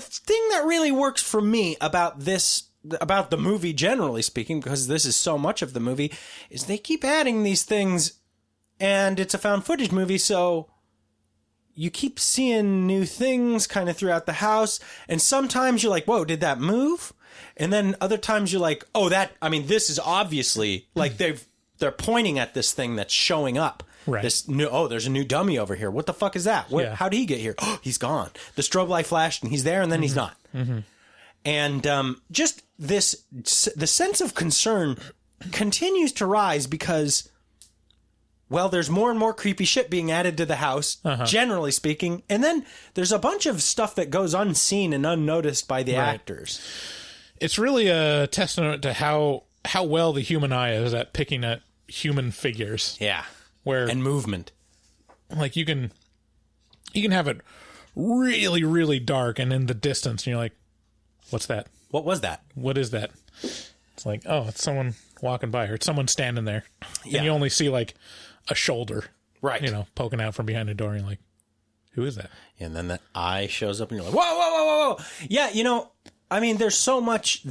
thing that really works for me about the movie, generally speaking, because this is so much of the movie, is they keep adding these things, and it's a found footage movie, so you keep seeing new things kind of throughout the house, and sometimes you're like, whoa, did that move? And then other times you're like, this is obviously, like, they're pointing at this thing that's showing up. Right. There's a new dummy over here. What the fuck is that? How did he get here? Oh, he's gone. The strobe light flashed and he's there and then he's not. Mm-hmm. And just the sense of concern continues to rise because, well, there's more and more creepy shit being added to the house, generally speaking. And then there's a bunch of stuff that goes unseen and unnoticed by the actors. It's really a testament to how well the human eye is at picking at human figures. Yeah. And movement. Like, you can have it really, really dark and in the distance, and you're like, what's that? What was that? What is that? It's like, oh, it's someone walking by, or it's someone standing there. And you only see, like, a shoulder. Right. Poking out from behind a door, and you're like, who is that? And then that eye shows up, and you're like, whoa, whoa, whoa, whoa, whoa. Yeah, there's so much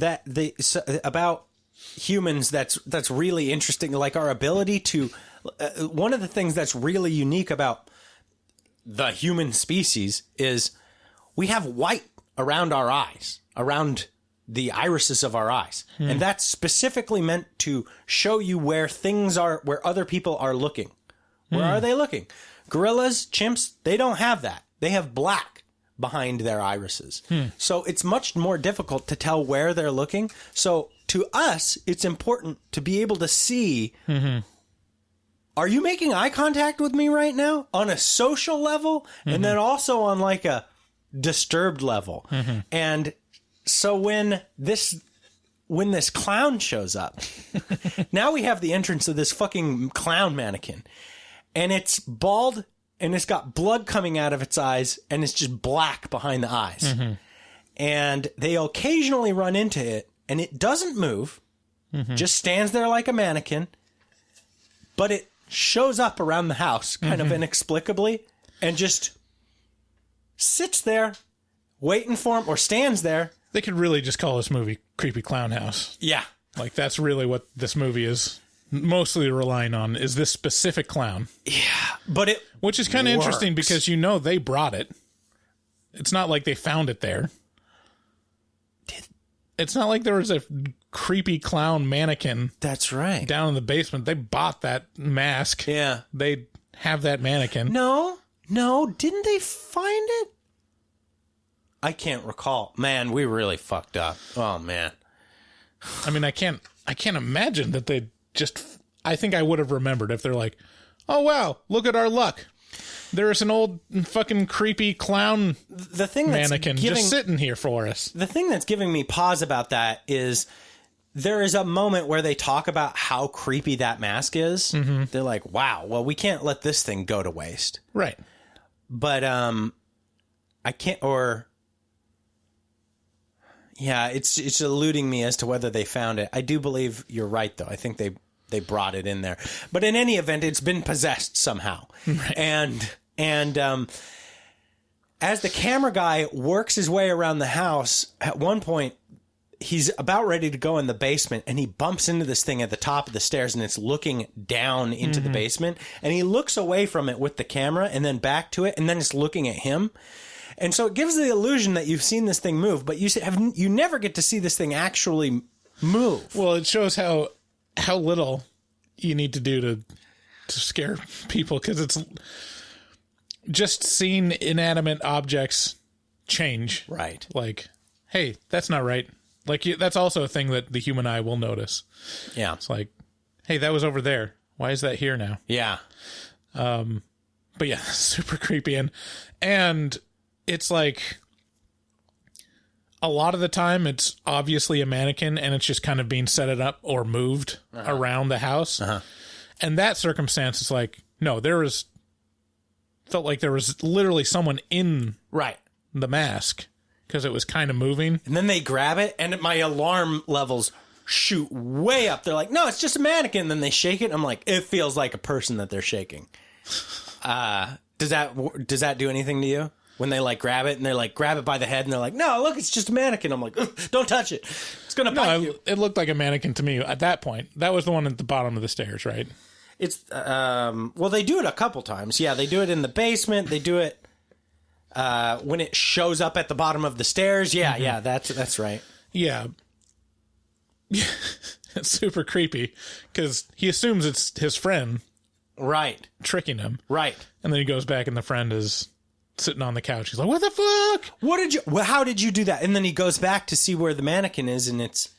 about humans that's really interesting, like our ability to... one of the things that's really unique about the human species is we have white around our eyes, around the irises of our eyes. And that's specifically meant to show you where things are, where other people are looking. Where are they looking? Gorillas, chimps, they don't have that. They have black behind their irises. So it's much more difficult to tell where they're looking. So to us, it's important to be able to see... Are you making eye contact with me right now on a social level and then also on like a disturbed level? And so when this clown shows up, now we have the entrance of this fucking clown mannequin, and it's bald and it's got blood coming out of its eyes and it's just black behind the eyes. And they occasionally run into it and it doesn't move, just stands there like a mannequin, but it shows up around the house kind of inexplicably and just sits there waiting for him, or stands there. They could really just call this movie Creepy Clown House. Yeah. Like, that's really what this movie is mostly relying on, is this specific clown. Yeah. But which is kind of interesting because they brought it. It's not like they found it there. It's not like there was a creepy clown mannequin. That's right. Down in the basement. They bought that mask. Yeah. They have that mannequin. No. Didn't they find it? I can't recall. Man, we really fucked up. Oh, man. I mean, I can't imagine that they just... I think I would have remembered if they're like, oh, wow, look at our luck. There's an old fucking creepy clown mannequin just sitting here for us. The thing that's giving me pause about that is there is a moment where they talk about how creepy that mask is. They're like, wow, well, we can't let this thing go to waste. Right. But I can't, it's eluding me as to whether they found it. I do believe you're right, though. I think they brought it in there. But in any event, it's been possessed somehow. Right. And as the camera guy works his way around the house, at one point, he's about ready to go in the basement, and he bumps into this thing at the top of the stairs, and it's looking down into the basement, and he looks away from it with the camera and then back to it, and then it's looking at him. And so it gives the illusion that you've seen this thing move, but you never get to see this thing actually move. Well, it shows how little you need to do to scare people, because it's just seeing inanimate objects change. Right. Like, hey, that's not right. Like, that's also a thing that the human eye will notice. Yeah. It's like, hey, that was over there. Why is that here now? Yeah. But yeah, super creepy. And it's like, a lot of the time it's obviously a mannequin, and it's just kind of being set it up or moved around the house. And that circumstance is like, no, felt like there was literally someone in the mask, because it was kind of moving. And then they grab it, and my alarm levels shoot way up. They're like, no, it's just a mannequin. And then they shake it. And I'm like, it feels like a person that they're shaking. Does that do anything to you? When they like grab it, and they're like, grab it by the head, and they're like, no, look, it's just a mannequin. I'm like, don't touch it. It's going to bite you. It looked like a mannequin to me at that point. That was the one at the bottom of the stairs, right? It's, well, they do it a couple times. Yeah, they do it in the basement. They do it when it shows up at the bottom of the stairs. Yeah, that's right. Yeah. It's super creepy, because he assumes it's his friend. Right. Tricking him. Right. And then he goes back, and the friend is sitting on the couch. He's like, what the fuck? How did you do that? And then he goes back to see where the mannequin is, and it's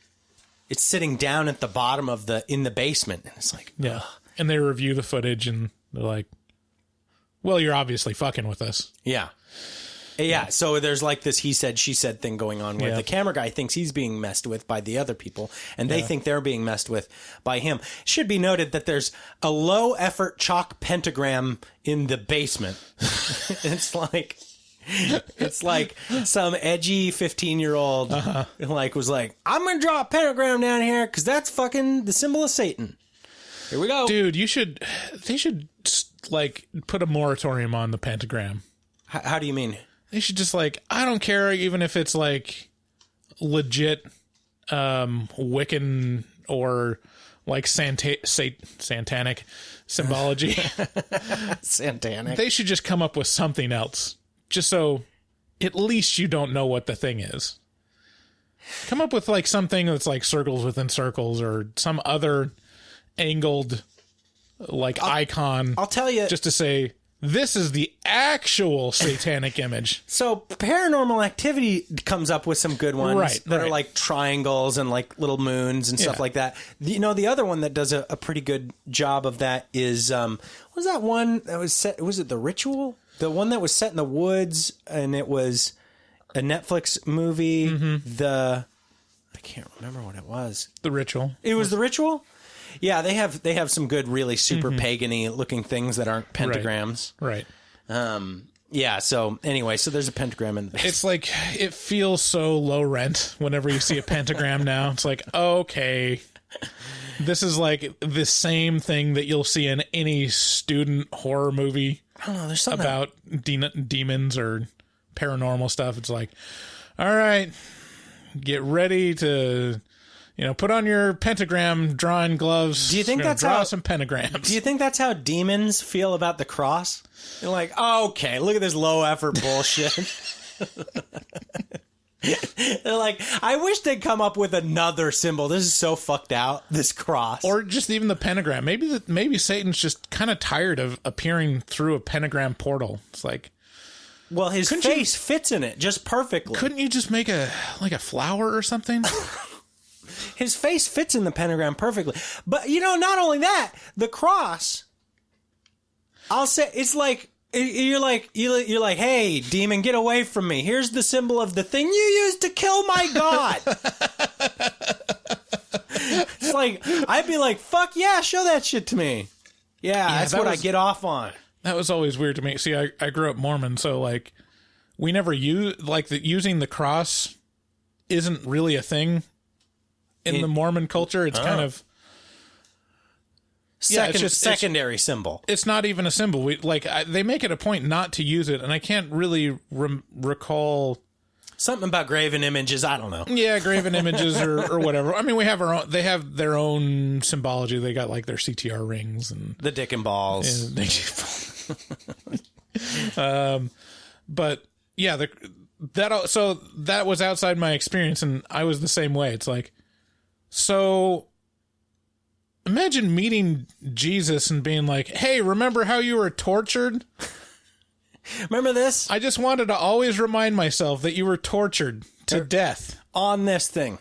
sitting down at the bottom in the basement. And it's like, yeah. And they review the footage, and they're like, well, you're obviously fucking with us. Yeah. Yeah. So there's like this he said, she said thing going on where the camera guy thinks he's being messed with by the other people, and they think they're being messed with by him. Should be noted that there's a low effort chalk pentagram in the basement. It's like some edgy 15-year-old was like, I'm going to draw a pentagram down here because that's fucking the symbol of Satan. Here we go. Dude, they should like put a moratorium on the pentagram. How do you mean? They should just like, I don't care, even if it's like legit Wiccan or like satanic symbology. Satanic. They should just come up with something else, just so at least you don't know what the thing is. Come up with like something that's like circles within circles, or some other angled like icon. I'll tell you, just to say, this is the actual satanic image. So Paranormal Activity comes up with some good ones that are like triangles and like little moons and stuff like that. The other one that does a pretty good job of that is, what was that one that was set? Was it The Ritual? The one that was set in the woods, and it was a Netflix movie. I can't remember what it was. The Ritual. It was The Ritual? Yeah, they have some good, really super pagan-y looking things that aren't pentagrams. Right. Yeah, so anyway, so there's a pentagram in the basement. It's like, it feels so low rent whenever you see a pentagram now. It's like, okay, this is like the same thing that you'll see in any student horror movie. I don't know, there's something about demons or paranormal stuff. It's like, all right, get ready to... put on your pentagram drawing gloves. Do you think that's draw some pentagrams? Do you think that's how demons feel about the cross? They're like, okay, look at this low effort bullshit. They're like, I wish they'd come up with another symbol. This is so fucked out, this cross. Or just even the pentagram. Maybe Satan's just kind of tired of appearing through a pentagram portal. It's like, well, his face fits in it just perfectly. Couldn't you just make a flower or something? His face fits in the pentagram perfectly. But, not only that, the cross, I'll say, it's like, you're like, hey, demon, get away from me. Here's the symbol of the thing you used to kill my God. It's like, I'd be like, fuck yeah, show that shit to me. Yeah, that's what I get off on. That was always weird to me. See, I grew up Mormon, so like, we never using the cross isn't really a thing. In the Mormon culture, it's kind of it's just secondary symbol. It's not even a symbol. They make it a point not to use it, and I can't really recall Something about graven images. I don't know. Yeah, graven images or whatever. I mean, we have our own. They have their own symbology. They got like their CTR rings and the dick and balls. But yeah, that was outside my experience, and I was the same way. It's like, so imagine meeting Jesus and being like, "Hey, remember how you were tortured? Remember this? I just wanted to always remind myself that you were tortured to death on this thing,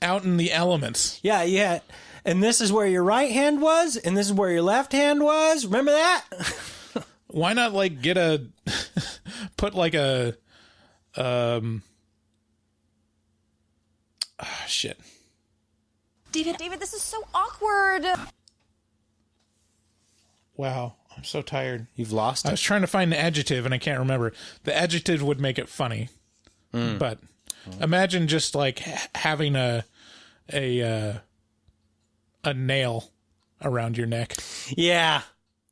out in the elements." Yeah. And this is where your right hand was, and this is where your left hand was. Remember that? Why not like put like a shit. David, this is so awkward. Wow, I'm so tired. You've lost it. I was trying to find an adjective and I can't remember. The adjective would make it funny. But imagine just like having a nail around your neck. Yeah.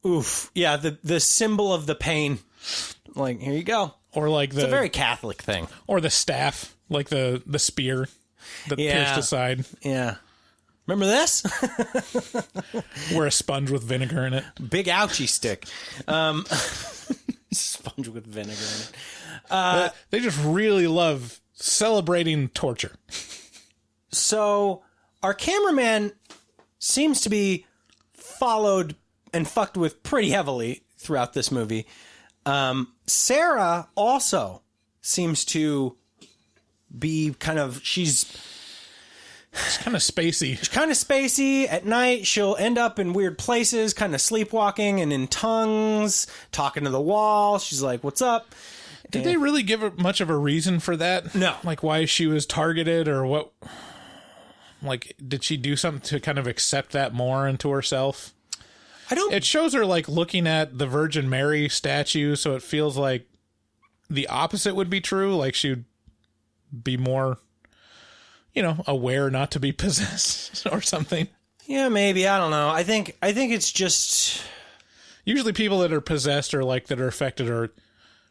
Oof. Yeah, the symbol of the pain. Like, here you go. Or like it's a very Catholic thing. Or the staff, like the spear that pierced aside. Yeah. Remember this? Wear a sponge with vinegar in it. Big ouchie stick. Sponge with vinegar in it. They just really love celebrating torture. So our cameraman seems to be followed and fucked with pretty heavily throughout this movie. Sarah also seems to be she's kind of spacey. She's kind of spacey. At night, she'll end up in weird places, kind of sleepwalking and in tongues, talking to the wall. She's like, "What's up?" Did they really give her much of a reason for that? No. Like why she was targeted or what? Like, did she do something to kind of accept that more into herself? It shows her like looking at the Virgin Mary statue, so it feels like the opposite would be true. Like she'd be more, aware not to be possessed or something. Yeah, maybe. I don't know. I think it's just usually people that are possessed or like that are affected are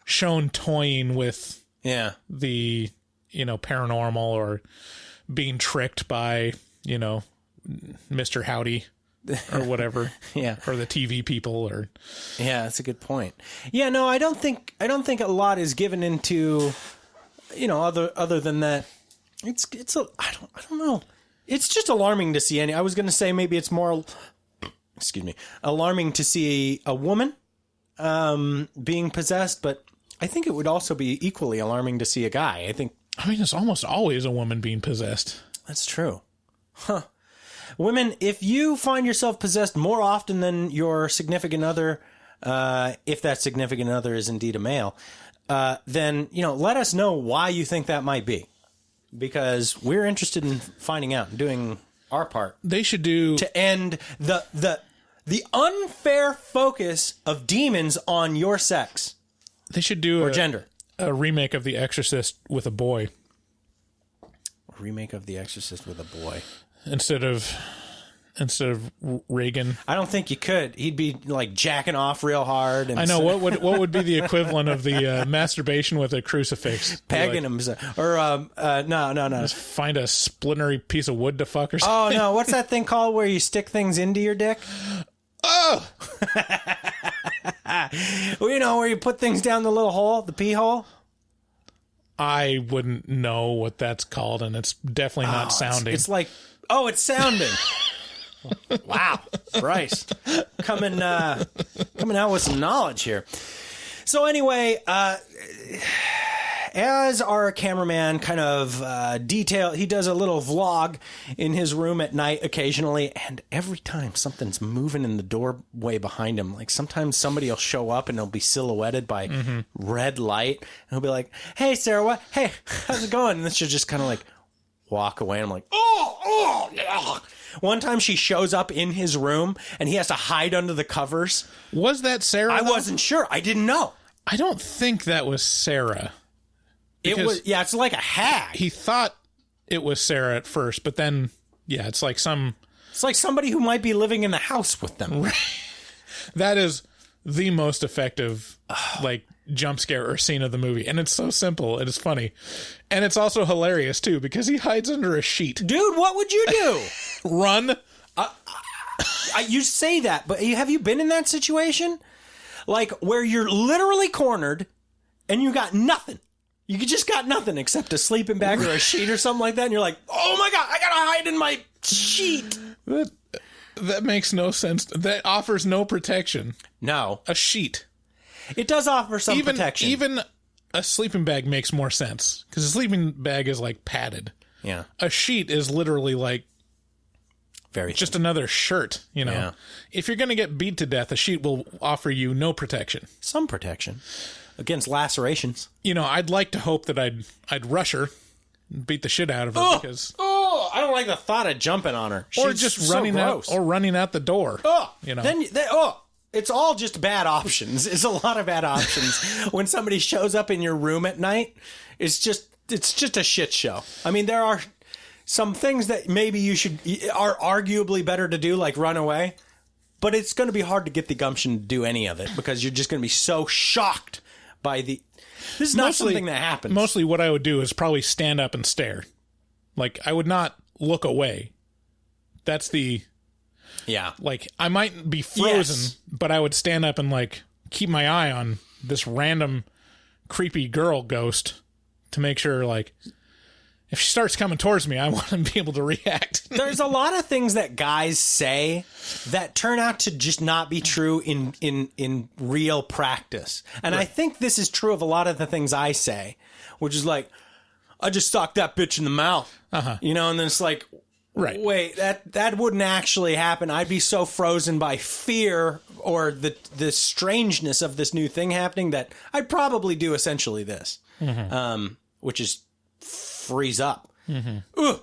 shown toying with the paranormal or being tricked by Mr. Howdy. Or whatever, or the TV people, or that's a good point. Yeah, no, I don't think a lot is given into, other than that. It's I don't know. It's just alarming to see I was going to say maybe it's more, alarming to see a woman, being possessed, but I think it would also be equally alarming to see a guy. I mean, it's almost always a woman being possessed. That's true, huh? Women, if you find yourself possessed more often than your significant other, if that significant other is indeed a male, then, let us know why you think that might be. Because we're interested in finding out and doing our part. They should do... to end the unfair focus of demons on your sex. They should do or gender. A remake of The Exorcist with a boy. A remake of The Exorcist with a boy. Instead of Reagan. I don't think you could. He'd be like jacking off real hard. And I know. What would be the equivalent of the masturbation with a crucifix? Pegging him. Or, no. Just find a splintery piece of wood to fuck or something. Oh, no. What's that thing called where you stick things into your dick? Oh! Well, where you put things down the little hole, the pee hole? I wouldn't know what that's called, and it's definitely not sounding. It's like... Oh, it's sounding. Wow. Bryce. Coming out with some knowledge here. So anyway, as our cameraman kind of he does a little vlog in his room at night occasionally, and every time something's moving in the doorway behind him, like sometimes somebody will show up and they'll be silhouetted by red light, and he'll be like, "Hey, Sarah, hey, how's it going?" And then she'll just kind of like walk away, and I'm like, oh, yeah. One time she shows up in his room and he has to hide under the covers. Was that Sarah? I wasn't sure. I didn't know. I don't think that was Sarah. It was, it's like a hag. He thought it was Sarah at first, but then, it's like somebody who might be living in the house with them. That is the most effective, like, jump scare or scene of the movie. And it's so simple. It is funny. And it's also hilarious, too, because he hides under a sheet. Dude, what would you do? Run. You say that, but have you been in that situation? Like, where you're literally cornered and you got nothing. You just got nothing except a sleeping bag or a sheet or something like that. And you're like, oh my God, I gotta hide in my sheet. That makes no sense. That offers no protection. No. A sheet. It does offer some protection. Even a sleeping bag makes more sense because a sleeping bag is like padded. Yeah. A sheet is literally like just another shirt, you know. Yeah. If you're going to get beat to death, a sheet will offer you no protection. Some protection against lacerations. You know, I'd like to hope that I'd rush her, beat the shit out of her because I don't like the thought of jumping on her. Or just running out the door. You know. It's all just bad options. It's a lot of bad options. When somebody shows up in your room at night, it's just a shit show. I mean, there are some things that maybe are arguably better to do, like run away, but it's going to be hard to get the gumption to do any of it because you're just going to be so shocked by this is not something that happens. Mostly what I would do is probably stand up and stare. Like, I would not look away. That's the... Yeah. Like, I might be frozen, but I would stand up and, like, keep my eye on this random creepy girl ghost to make sure, like, if she starts coming towards me, I want to be able to react. There's a lot of things that guys say that turn out to just not be true in real practice. And right. I think this is true of a lot of the things I say, which is like, I just socked that bitch in the mouth. You know, and then it's like... Right. Wait, that wouldn't actually happen. I'd be so frozen by fear or the strangeness of this new thing happening that I'd probably do essentially this, which is freeze up. Ugh.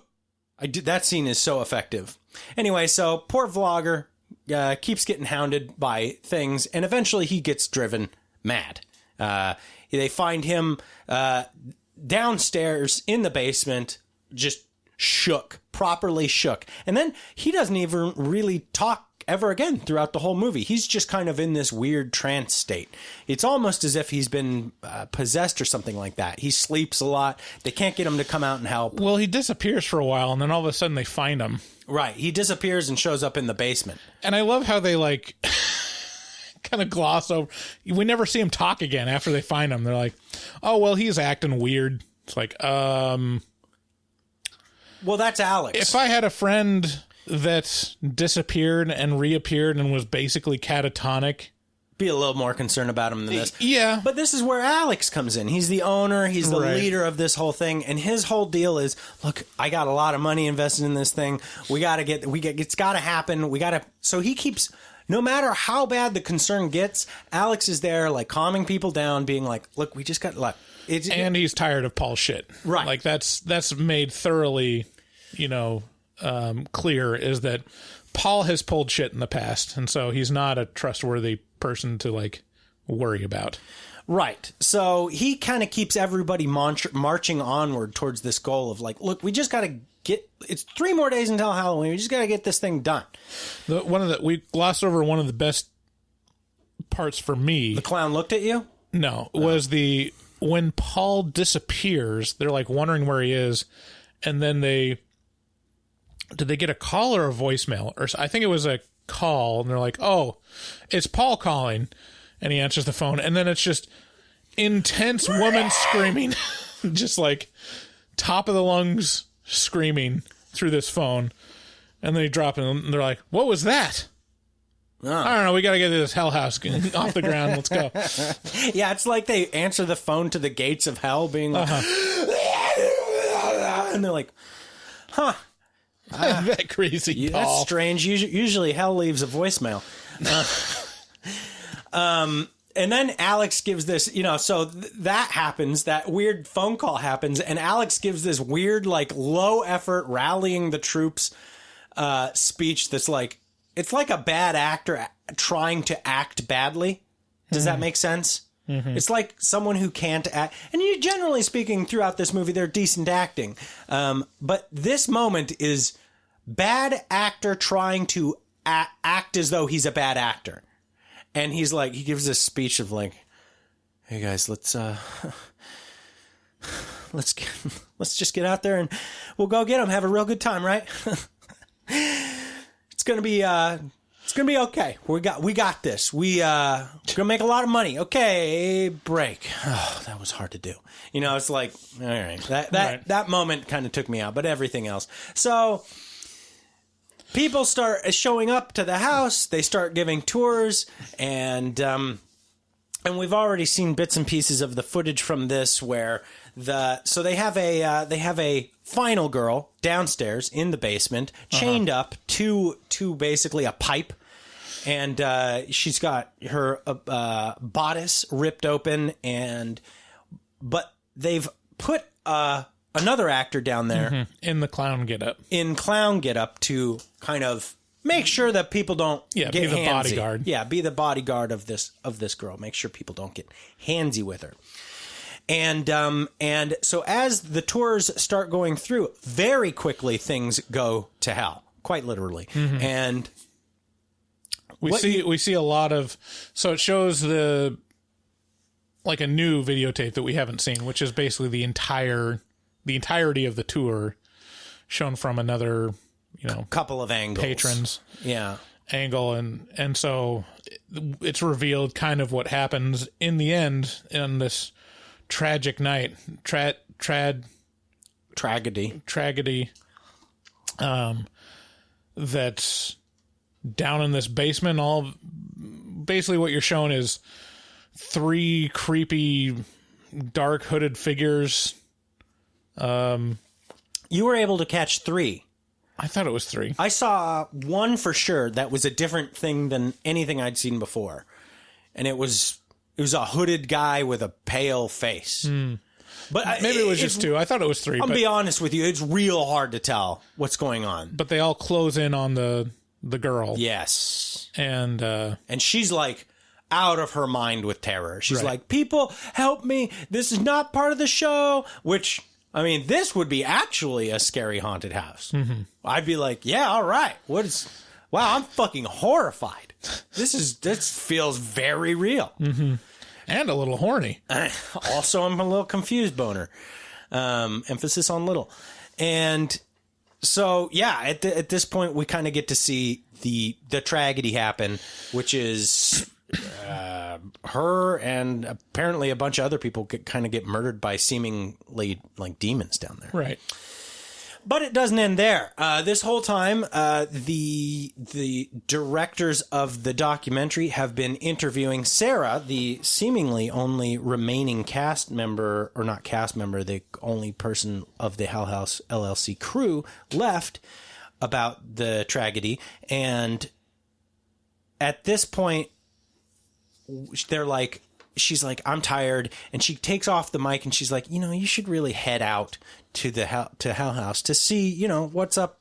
That scene is so effective. Anyway, so poor vlogger keeps getting hounded by things, and eventually he gets driven mad. They find him downstairs in the basement, just properly shook. And then he doesn't even really talk ever again throughout the whole movie. He's just kind of in this weird trance state. It's almost as if he's been possessed or something like that. He sleeps a lot. They can't get him to come out and help. Well, he disappears for a while, and then all of a sudden they find him. Right. He disappears and shows up in the basement. And I love how they, like, kind of gloss over. We never see him talk again after they find him. They're like, oh, well, he's acting weird. It's like, Well, that's Alex. If I had a friend that disappeared and reappeared and was basically catatonic, be a little more concerned about him than this. Yeah. But this is where Alex comes in. He's the owner. He's the leader of this whole thing. And his whole deal is, look, I got a lot of money invested in this thing. It's got to happen. So he keeps, no matter how bad the concern gets, Alex is there, like, calming people down, being like, look, we just got, look. And he's tired of Paul's shit. Right. Like, that's made thoroughly, clear, is that Paul has pulled shit in the past, and so he's not a trustworthy person to, like, worry about. Right. So he kind of keeps everybody marching onward towards this goal of, like, look, we just got to it's 3 more days until Halloween. We just got to get this thing done. We glossed over one of the best parts for me. The clown looked at you? No. Was when Paul disappears, they're, like, wondering where he is, and then did they get a call or a voicemail? Or I think it was a call, and they're like, oh, it's Paul calling, and he answers the phone, and then it's just intense woman screaming, just like top of the lungs screaming through this phone, and then he drops it, and they're like, what was that? Oh. I don't know. We got to get this hell house off the ground. Let's go. Yeah, it's like they answer the phone to the gates of hell, being like, and they're like, huh. That crazy Paul. That's strange. Usually hell leaves a voicemail. And then Alex gives this, so that happens, that weird phone call happens, and Alex gives this weird, like, low effort rallying the troops speech that's like, it's like a bad actor trying to act badly. Does that make sense? Mm-hmm. It's like someone who can't act. And generally speaking, throughout this movie, they're decent acting. But this moment is bad actor trying to act as though he's a bad actor. And he's like, he gives this speech of like, hey guys, let's just get out there and we'll go get them. Have a real good time, right? It's gonna be okay. We got this. We're gonna make a lot of money. Okay, break. Oh, that was hard to do. You know, it's like, all right. That moment kind of took me out, but everything else. So people start showing up to the house. They start giving tours, and we've already seen bits and pieces of the footage from this where they have a final girl downstairs in the basement, chained up to basically a pipe, and she's got her bodice ripped open, but they've put another actor down there in clown getup to kind of make sure that people don't get be the handsy. bodyguard. Yeah, be the bodyguard of this girl. Make sure people don't get handsy with her. And so as the tours start going through, very quickly things go to hell, quite literally. And we see a lot of, so it shows a new videotape that we haven't seen, which is basically the entirety of the tour shown from another, couple of angles, patrons, angle, and so it's revealed kind of what happens in the end in this tragic night, tragedy. That's down in this basement. Basically what you're shown is 3 creepy, dark hooded figures. You were able to catch 3. I thought it was 3. I saw one for sure that was a different thing than anything I'd seen before. And it was a hooded guy with a pale face. But maybe it was just 2. I thought it was 3. I'll be honest with you, it's real hard to tell what's going on. But they all close in on the girl. Yes. And she's like out of her mind with terror. She's right. like, people, help me. This is not part of the show. Which, I mean, this would be actually a scary haunted house. I'd be like, yeah, all right. Wow, I'm fucking horrified. This feels very real. And a little horny. Also, I'm a little confused boner. Emphasis on little. And so, yeah, at this point, we kind of get to see the tragedy happen, which is her and apparently a bunch of other people kind of get murdered by seemingly like demons down there. Right. But it doesn't end there. This whole time, the directors of the documentary have been interviewing Sarah, the seemingly only remaining cast member, or not cast member, the only person of the Hellhouse LLC crew left, about the tragedy. And at this point, she's like, I'm tired. And she takes off the mic and she's like, you should really head out to Hell House to see, what's up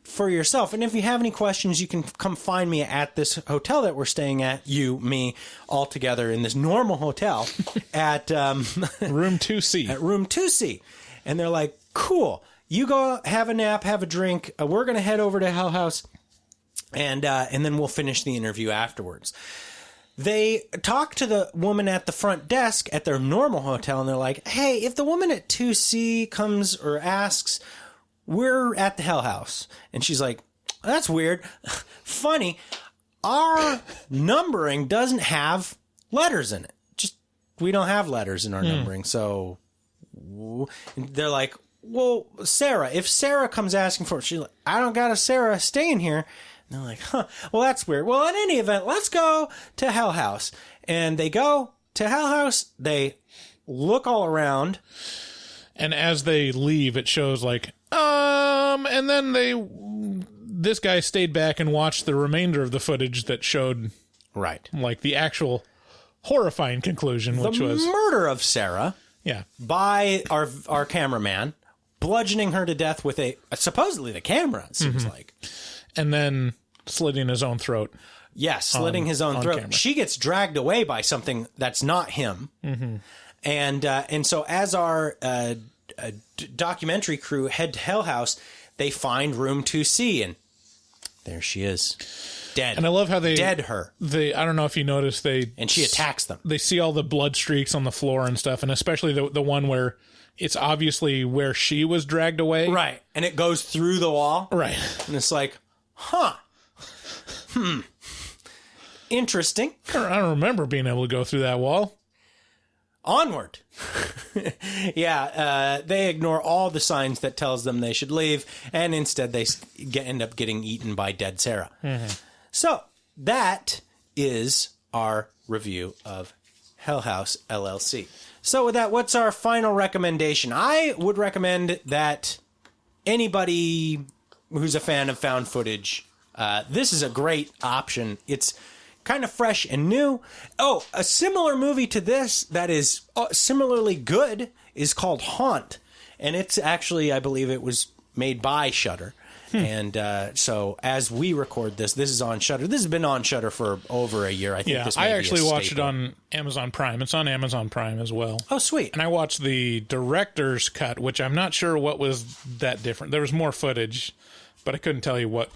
for yourself. And if you have any questions, you can come find me at this hotel that we're staying at, me, all together in this normal hotel at room 2C. At room 2C. And they're like, cool. You go have a nap, have a drink. We're going to head over to Hell House and then we'll finish the interview afterwards. They talk to the woman at the front desk at their normal hotel, and they're like, hey, if the woman at 2C comes or asks, we're at the Hell House. And she's like, that's weird. Funny, our numbering doesn't have letters in it. We don't have letters in our numbering. So they're like, well, Sarah, if Sarah comes asking for it, she's like, I don't got a Sarah staying here. And they're like, well, that's weird. Well, in any event, let's go to Hell House. And they go to Hell House. They look all around. And as they leave, it shows and then this guy stayed back and watched the remainder of the footage that showed, right, the actual horrifying conclusion, which was the murder of Sarah. Yeah. By our cameraman, bludgeoning her to death with supposedly the camera, it seems like. And then slitting his own throat. Yes, slitting his own throat. Camera. She gets dragged away by something that's not him. And so as our documentary crew head to Hell House, they find room 2C, and there she is. Dead. And I love how they dead her. I don't know if you noticed and she attacks them. They see all the blood streaks on the floor and stuff, and especially the one where it's obviously where she was dragged away. Right. And it goes through the wall. Right. And it's like, interesting. I don't remember being able to go through that wall. Onward. Yeah, they ignore all the signs that tells them they should leave, and instead they end up getting eaten by dead Sarah. Mm-hmm. So that is our review of Hellhouse LLC. So with that, what's our final recommendation? I would recommend that anybody who's a fan of found footage, this is a great option. It's kind of fresh and new. Oh, a similar movie to this that is similarly good is called Haunt. And it's actually, I believe it was made by Shudder. And so as we record this is on Shudder. This has been on Shudder for over a year. I think. Yeah, this I may be actually a watched it staple. on Amazon Prime. It's on Amazon Prime as well. Oh, sweet. And I watched the director's cut, which I'm not sure what was that different. There was more footage, but I couldn't tell you what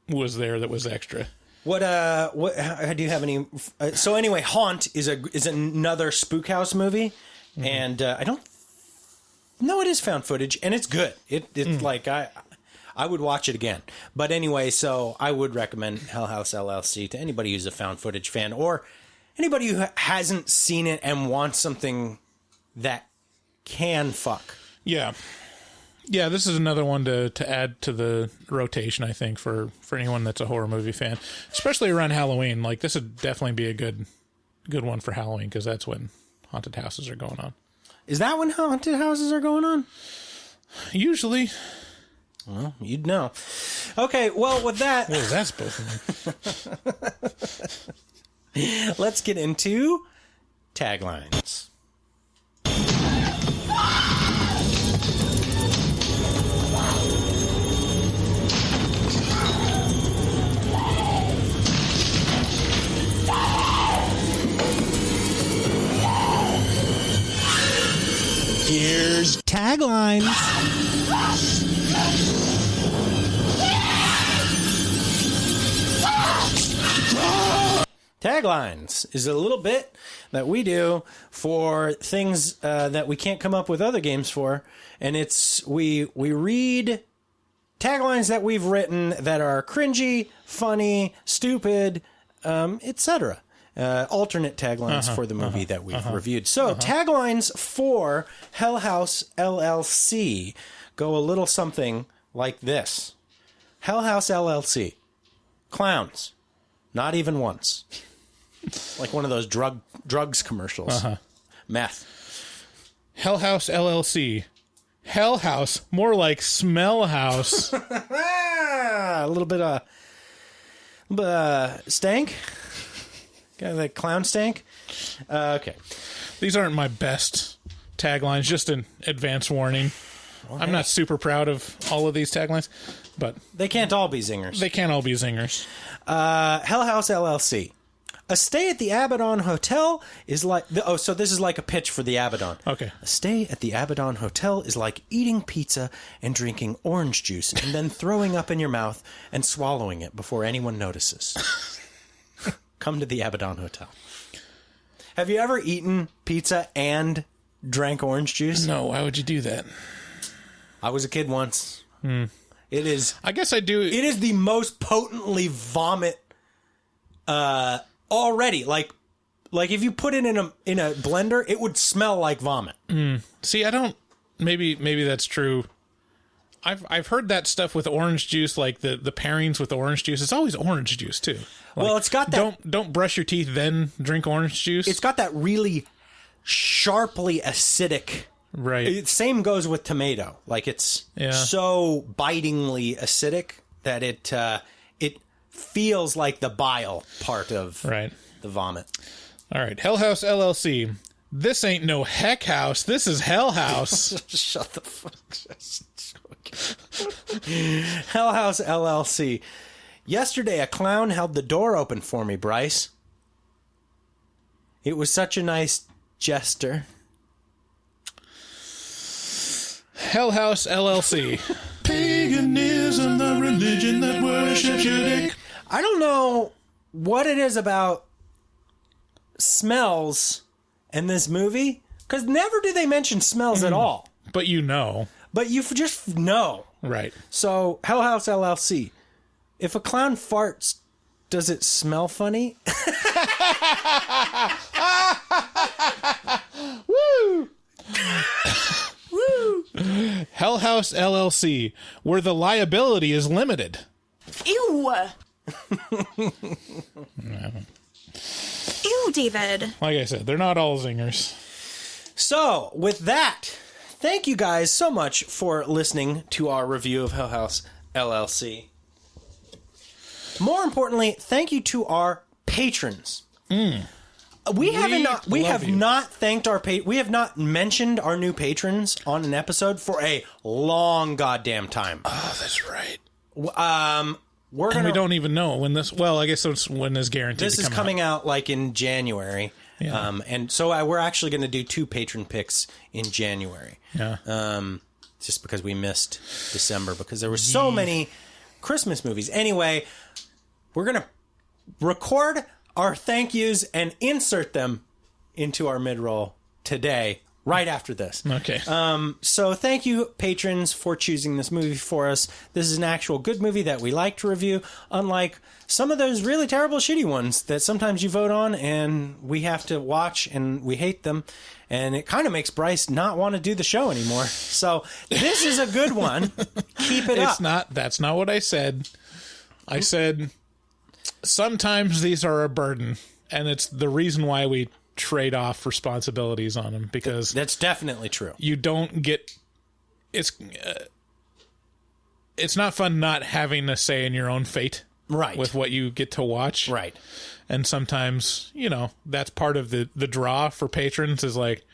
was there that was extra. What do you have any? So anyway, Haunt is another spookhouse movie, and I don't. No, it is found footage, and it's good. It's like I would watch it again. But anyway, so I would recommend Hellhouse LLC to anybody who's a found footage fan or anybody who hasn't seen it and wants something that can fuck. Yeah. Yeah, this is another one to add to the rotation, I think, for anyone that's a horror movie fan, especially around Halloween. Like, this would definitely be a good one for Halloween because that's when haunted houses are going on. Is that when haunted houses are going on? Usually. Well, you'd know. Okay, well, with that... What was that supposed to mean? Let's get into taglines. Here's taglines. Taglines is a little bit that we do for things that we can't come up with other games for, and it's we read taglines that we've written that are cringy, funny, stupid, etc. Alternate taglines for the movie that we've reviewed. So taglines for Hellhouse LLC go a little something like this. Hellhouse LLC. Clowns. Not even once. Like one of those drugs commercials. Meth. Hellhouse LLC. Hellhouse, more like Smell House. A little bit of stank. Got that clown stank. Okay. These aren't my best taglines, just an advance warning. Okay. I'm not super proud of all of these taglines, but... They can't all be zingers. They can't all be zingers. Hellhouse LLC. A stay at the Abaddon Hotel is like... so this is like a pitch for the Abaddon. Okay. A stay at the Abaddon Hotel is like eating pizza and drinking orange juice and then throwing up in your mouth and swallowing it before anyone notices. Come to the Abaddon Hotel. Have you ever eaten pizza and drank orange juice? No, why would you do that? I was a kid once. It is... I guess I do... It is the most potently vomit already. Like if you put it in a blender, it would smell like vomit. See, I don't... Maybe that's true. I've heard that stuff with orange juice, like the pairings with orange juice. It's always orange juice too. Like, well, it's got that. Don't brush your teeth, then drink orange juice. It's got that really sharply acidic. Right. Same goes with tomato. Like it's so bitingly acidic that it feels like the bile part of the vomit. All right, Hellhouse LLC. This ain't no heck house. This is Hellhouse. Shut the fuck. Hellhouse LLC. Yesterday, a clown held the door open for me, Bryce. It was such a nice gesture. Hellhouse LLC. Paganism, the religion that worships your dick. I don't know what it is about smells in this movie, because never do they mention smells at all. But you know. But you just know. Right. So, Hellhouse LLC. If a clown farts, does it smell funny? Woo! Woo! Hellhouse LLC, where the liability is limited. Ew. Ew, David. Like I said, they're not all zingers. So, with that, thank you guys so much for listening to our review of Hellhouse LLC. More importantly, thank you to our patrons. We have not thanked our we have not mentioned our new patrons on an episode for a long goddamn time. Oh, that's right. We don't even know when this. Well, I guess that's when is guaranteed. This is coming out like in January, and so we're actually going to do 2 patron picks in January. Yeah. Just because we missed December because there were so many Christmas movies. Anyway, we're going to record our thank yous and insert them into our mid-roll today, right after this. Okay. So thank you, patrons, for choosing this movie for us. This is an actual good movie that we like to review, unlike some of those really terrible, shitty ones that sometimes you vote on and we have to watch and we hate them. And it kind of makes Bryce not want to do the show anymore. So this is a good one. Keep it up. That's not what I said. I said sometimes these are a burden, and it's the reason why we trade off responsibilities on them, because that's definitely true. You don't get it's not fun not having a say in your own fate, right, with what you get to watch, right. And sometimes, that's part of the draw for patrons is like,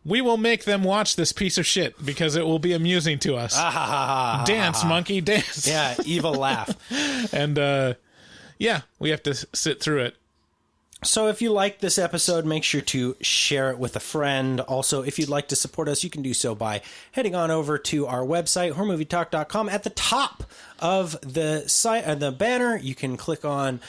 we will make them watch this piece of shit because it will be amusing to us. Dance, monkey, dance. Yeah, evil laugh. And we have to sit through it. So if you like this episode, make sure to share it with a friend. Also, if you'd like to support us, you can do so by heading on over to our website, horrormovietalk.com. At the top of the site, the banner, you can click on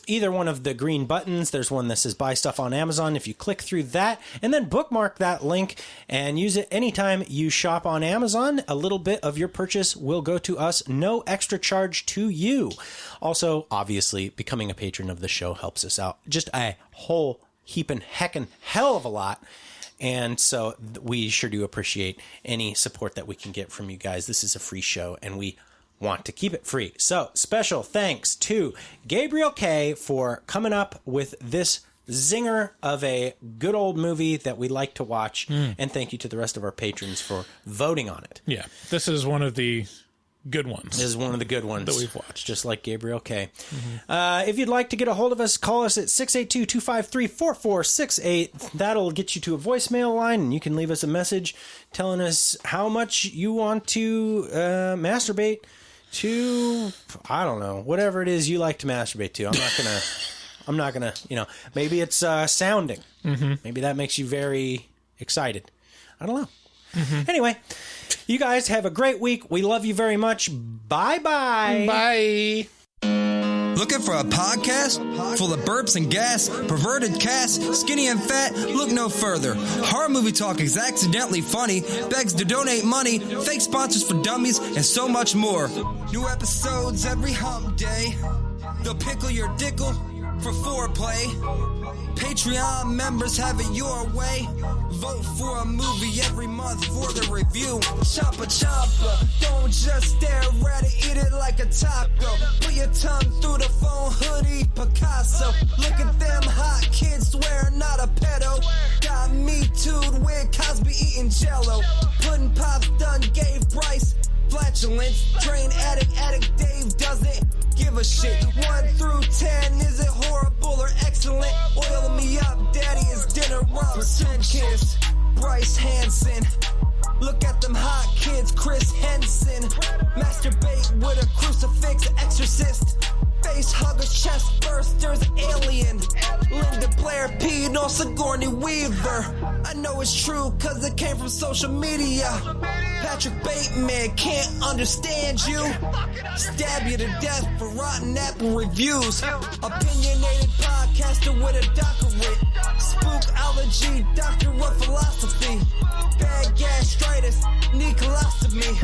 either one of the green buttons. There's one that says buy stuff on Amazon. If you click through that and then bookmark that link and use it anytime you shop on Amazon, a little bit of your purchase will go to us. No extra charge to you. Also, obviously, becoming a patron of the show helps us out just a whole heaping heckin' hell of a lot. And so we sure do appreciate any support that we can get from you guys. This is a free show and we want to keep it free. So special thanks to Gabriel K for coming up with this zinger of a good old movie that we like to watch. And thank you to the rest of our patrons for voting on it. Yeah, this is one of the good ones. This is one of the good ones that we've watched. Just like Gabriel K. If you'd like to get a hold of us, call us at 682-253-4468. That'll get you to a voicemail line, and you can leave us a message telling us how much you want to masturbate to, I don't know, whatever it is you like to masturbate to. I'm not gonna, maybe it's sounding. Maybe that makes you very excited. I don't know. Anyway, you guys have a great week. We love you very much. Bye-bye. Bye. Looking for a podcast full of burps and gas, perverted cast, skinny and fat? Look no further. Horror Movie Talk is accidentally funny, begs to donate money, fake sponsors for dummies, and so much more. New episodes every hump day. They'll pickle your dickle for foreplay. Patreon members have it your way. Vote for a movie every month for the review. Choppa choppa, don't just stare at it, eat it like a taco. Put your tongue through the phone hoodie, Picasso. Look at them hot kids, swear not a pedo. Got me too'd with Cosby eating jello. Pudding Pops done gave Bryce flatulence. Drain addict Dave doesn't give a shit. 1 through 10, is it horrible or excellent? Oil me up, daddy, is dinner rum. Kiss Bryce Hansen. Look at them hot kids, Chris Henson. Masturbate with a crucifix, exorcist. Face huggers, chest bursters, alien. Linda Blair peed on Sigourney Weaver. I know it's true cause it came from social media. Patrick Bateman can't understand you. Stab you to death for rotten apple reviews. Opinionated podcaster with a doctorate. Spookology, doctor of philosophy. Bad gastritis, need colostomy.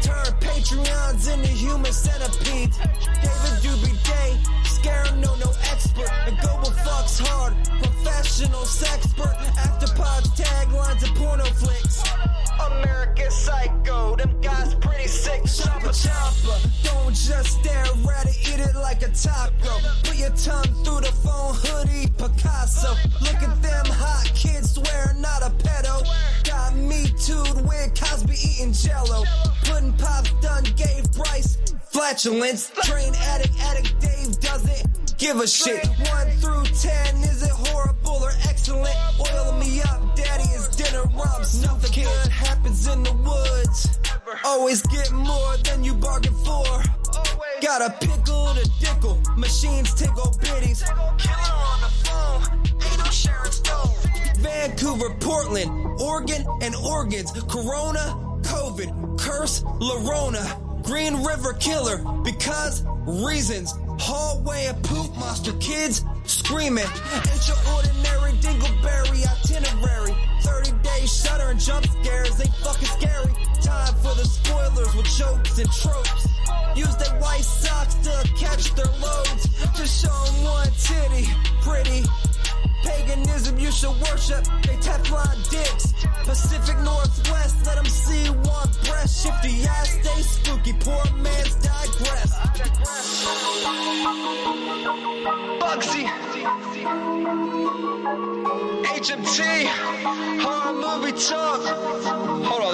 Turn Patreons into human centipedes. David Doobie Day, scare no expert. And go with fucks hard, professional sexpert. Afterpods, taglines, and porno flicks. American Psycho, them guys pretty sick. Chopper, don't just stare at it, eat it like a taco. Put your tongue through the phone hoodie, Picasso. Look at them hot kids, swear not a pedo. Got me too'd with Cosby eating jello. Pudding pops done gave Bryce flatulence. Train addict Dave doesn't give a shit. 1 through 10, is it horrible or excellent? Oil me up, daddy, is dinner rumps. Nothing good happens in the woods. Always get more than you bargain for. Got a pickle to dickle, machines tickle bitties. Killer on the phone, ain't no Sharon Stone. Vancouver, Portland, Oregon, and organs. Corona, COVID, curse, Lorona. Green River Killer, because reasons. Hallway of poop monster kids screaming. Ain't your ordinary dingleberry itinerary. 30-day shutter and jump scares, they fucking scary. Time for the spoilers with jokes and tropes. Use their white socks to catch their loads. Just show them one titty, pretty. Paganism you should worship, they Teflon dicks. Pacific Northwest, let them see one breast. Shifty ass, stay spooky, poor man's digress. Bugsy, HMT, horror movie talk. Hold on,